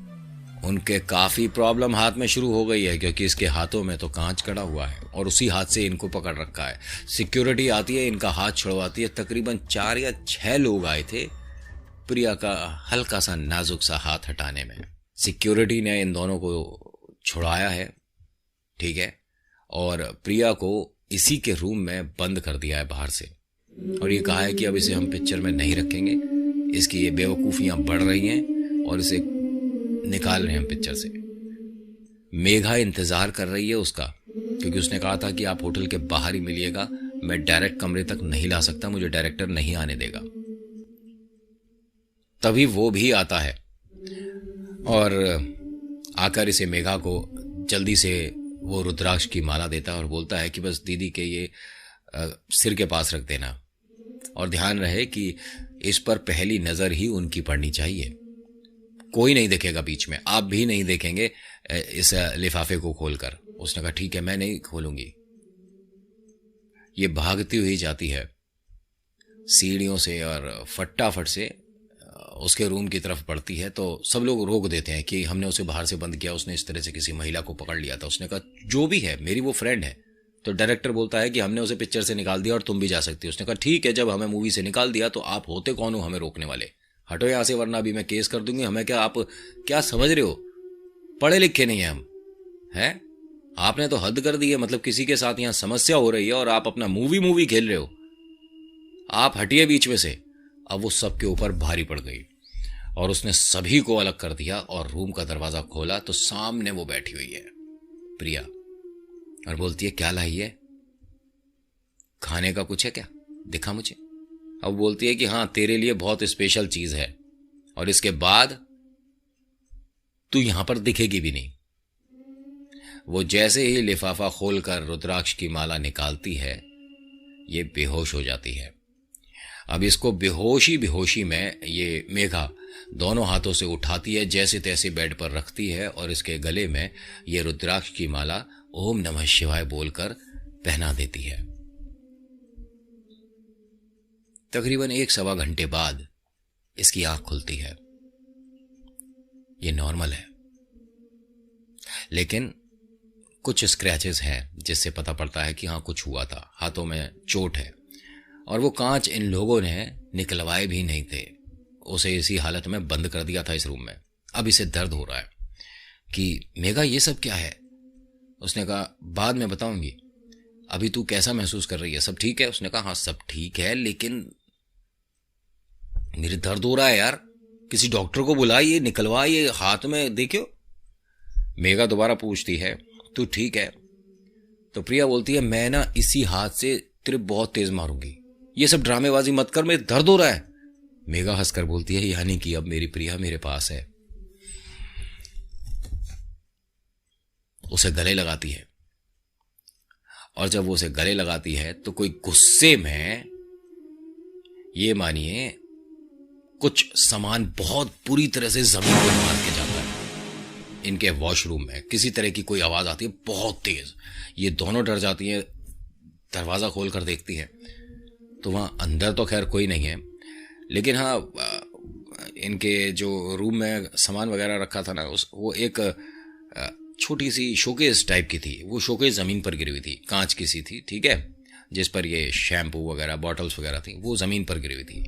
उनके काफी प्रॉब्लम हाथ में शुरू हो गई है, क्योंकि इसके हाथों में तो कांच कड़ा हुआ है और उसी हाथ से इनको पकड़ रखा है। सिक्योरिटी आती है, इनका हाथ छुड़वाती है। तकरीबन 4 या 6 लोग आए थे प्रिया का हल्का सा नाजुक सा हाथ हटाने में। सिक्योरिटी ने इन दोनों को छुड़ाया है, ठीक है, और प्रिया को इसी के रूम में बंद कर दिया है बाहर से, और ये कहा है कि अब इसे हम पिक्चर में नहीं रखेंगे, इसकी ये बेवकूफियां बढ़ रही हैं और इसे निकाल रहे हैं हम पिक्चर से। मेघा इंतजार कर रही है उसका, क्योंकि उसने कहा था कि आप होटल के बाहर ही मिलिएगा, मैं डायरेक्ट कमरे तक नहीं ला सकता, मुझे डायरेक्टर नहीं आने देगा। तभी वो भी आता है और आकर इसे मेघा को जल्दी से वो रुद्राक्ष की माला देता है और बोलता है कि बस दीदी के ये सिर के पास रख देना और ध्यान रहे कि इस पर पहली नजर ही उनकी पड़नी चाहिए, कोई नहीं देखेगा बीच में, आप भी नहीं देखेंगे इस लिफाफे को खोलकर। उसने कहा ठीक है, मैं नहीं खोलूंगी। ये भागती हुई जाती है सीढ़ियों से और फटाफट से उसके रूम की तरफ बढ़ती है। तो सब लोग रोक देते हैं कि हमने उसे बाहर से बंद किया, उसने इस तरह से किसी महिला को पकड़ लिया था। उसने कहा जो भी है मेरी वो फ्रेंड है। तो डायरेक्टर बोलता है कि हमने उसे पिक्चर से निकाल दिया और तुम भी जा सकती हो। उसने कहा ठीक है, जब हमें मूवी से निकाल दिया तो आप होते कौन हो हमें रोकने वाले, हटो यहां से वरना अभी मैं केस कर दूंगी। हमें क्या, आप क्या समझ रहे हो, पढ़े लिखे नहीं है हम, हैं? आपने तो हद कर दी है। मतलब किसी के साथ यहां समस्या हो रही है और आप अपना मूवी खेल रहे हो। आप हटिए बीच में से। अब वो सबके ऊपर भारी पड़ गई और उसने सभी को अलग कर दिया और रूम का दरवाजा खोला तो सामने वो बैठी हुई है प्रिया, और बोलती है क्या लाई है, खाने का कुछ है क्या, दिखा मुझे। अब बोलती है कि हाँ तेरे लिए बहुत स्पेशल चीज है और इसके बाद तू यहां पर दिखेगी भी नहीं। वो जैसे ही लिफाफा खोलकर रुद्राक्ष की माला निकालती है, ये बेहोश हो जाती है। अब इसको बेहोशी में ये मेघा दोनों हाथों से उठाती है, जैसे तैसे बेड पर रखती है और इसके गले में ये रुद्राक्ष की माला ओम नमः शिवाय बोलकर पहना देती है। तकरीबन 1-1.25 घंटे बाद इसकी आंख खुलती है। ये नॉर्मल है, लेकिन कुछ स्क्रैचेस हैं जिससे पता पड़ता है कि हाँ कुछ हुआ था, हाथों में चोट है। और वो कांच इन लोगों ने निकलवाए भी नहीं थे, उसे इसी हालत में बंद कर दिया था इस रूम में। अब इसे दर्द हो रहा है कि मेघा ये सब क्या है। उसने कहा बाद में बताऊंगी, अभी तू कैसा महसूस कर रही है, सब ठीक है। उसने कहा हाँ सब ठीक है, लेकिन मेरे दर्द हो रहा है यार, किसी डॉक्टर को बुला, ये निकलवा, ये हाथ में देखियो। मेघा दोबारा पूछती है तू ठीक है? तो प्रिया बोलती है मैं ना इसी हाथ से तेरे बहुत तेज मारूंगी, ये सब ड्रामेबाजी मत कर, मेरे दर्द हो रहा है। मेघा हंसकर बोलती है यानी कि अब मेरी प्रिया मेरे पास है। उसे गले लगाती है और जब वो उसे गले लगाती है तो कोई गुस्से में, ये मानिए कुछ सामान बहुत बुरी तरह से जमीन पर मार के जाता है। इनके वॉशरूम में किसी तरह की कोई आवाज आती है बहुत तेज, ये दोनों डर जाती हैं, दरवाजा खोलकर देखती हैं तो वहां अंदर तो खैर कोई नहीं है, लेकिन हाँ इनके जो रूम में सामान वगैरह रखा था ना, वो एक छोटी सी शोकेस टाइप की थी। वो शोकेस जमीन पर गिरी हुई थी, कांच की सी थी, ठीक है, जिस पर ये शैम्पू वगैरह बॉटल्स वगैरह थी, वो जमीन पर गिरी हुई थी।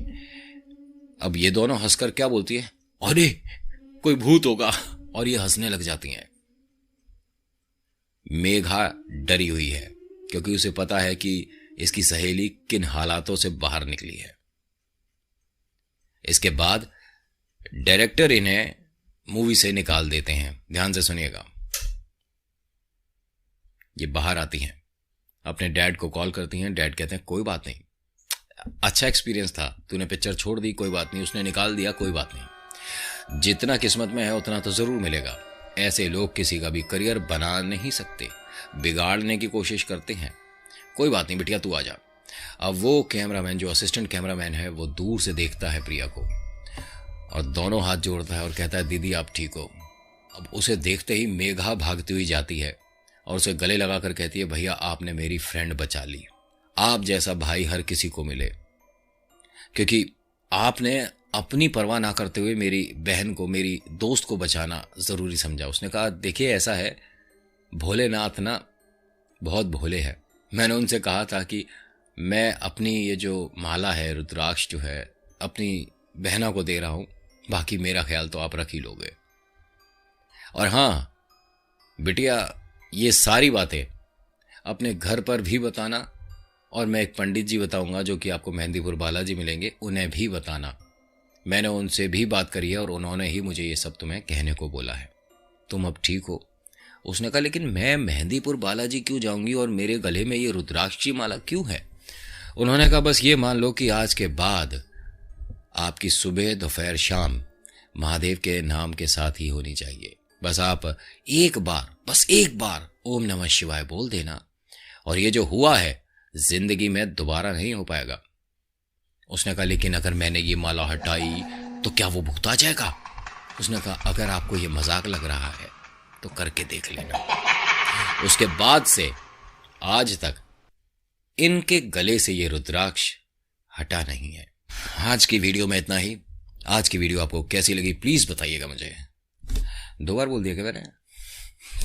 अब ये दोनों हंसकर क्या बोलती है, अरे कोई भूत होगा, और ये हंसने लग जाती हैं। मेघा डरी हुई है क्योंकि उसे पता है कि इसकी सहेली किन हालातों से बाहर निकली है। इसके बाद डायरेक्टर इन्हें मूवी से निकाल देते हैं। ध्यान से सुनिएगा। ये बाहर आती हैं, अपने डैड को कॉल करती हैं। डैड कहते हैं कोई बात नहीं, अच्छा एक्सपीरियंस था, तूने पिक्चर छोड़ दी, कोई बात नहीं, उसने निकाल दिया, कोई बात नहीं, जितना किस्मत में है उतना तो जरूर मिलेगा। ऐसे लोग किसी का भी करियर बना नहीं सकते, बिगाड़ने की कोशिश करते हैं। कोई बात नहीं बिटिया, तू आ जा। अब वो कैमरामैन, जो असिस्टेंट कैमरामैन है, वो दूर से देखता है प्रिया को और दोनों हाथ जोड़ता है और कहता है दीदी आप ठीक हो। अब उसे देखते ही मेघा भागती हुई जाती है और उसे गले लगाकर कहती है भैया आपने मेरी फ्रेंड बचा ली, आप जैसा भाई हर किसी को मिले, क्योंकि आपने अपनी परवाह ना करते हुए मेरी बहन को, मेरी दोस्त को बचाना जरूरी समझा। उसने कहा देखिए ऐसा है, भोलेनाथ ना बहुत भोले हैं। मैंने उनसे कहा था कि मैं अपनी ये जो माला है, रुद्राक्ष जो है, अपनी बहना को दे रहा हूं, बाकी मेरा ख्याल तो आप रख ही लोगे। और हाँ बिटिया, ये सारी बातें अपने घर पर भी बताना, और मैं एक पंडित जी बताऊंगा जो कि आपको मेहंदीपुर बालाजी मिलेंगे, उन्हें भी बताना। मैंने उनसे भी बात करी है और उन्होंने ही मुझे ये सब तुम्हें कहने को बोला है। तुम अब ठीक हो। उसने कहा लेकिन मैं मेहंदीपुर बालाजी क्यों जाऊंगी और मेरे गले में ये रुद्राक्ष की माला क्यों है? उन्होंने कहा बस ये मान लो कि आज के बाद आपकी सुबह दोपहर शाम महादेव के नाम के साथ ही होनी चाहिए। बस आप एक बार, बस एक बार ओम नमः शिवाय बोल देना और ये जो हुआ है जिंदगी में दोबारा नहीं हो पाएगा। उसने कहा लेकिन अगर मैंने ये माला हटाई तो क्या वो भूत आ जाएगा? उसने कहा अगर आपको ये मजाक लग रहा है तो करके देख लेना। उसके बाद से आज तक इनके गले से ये रुद्राक्ष हटा नहीं है। आज की वीडियो में इतना ही। आज की वीडियो आपको कैसी लगी प्लीज बताइएगा मुझे। 2 बार बोल दिया क्या मैंने?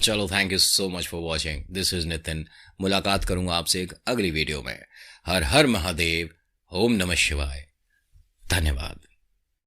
चलो thank you so much for watching. This is Nitin. मुलाकात करूंगा आपसे एक अगली वीडियो में। हर हर महादेव, ओम नमः शिवाय। धन्यवाद।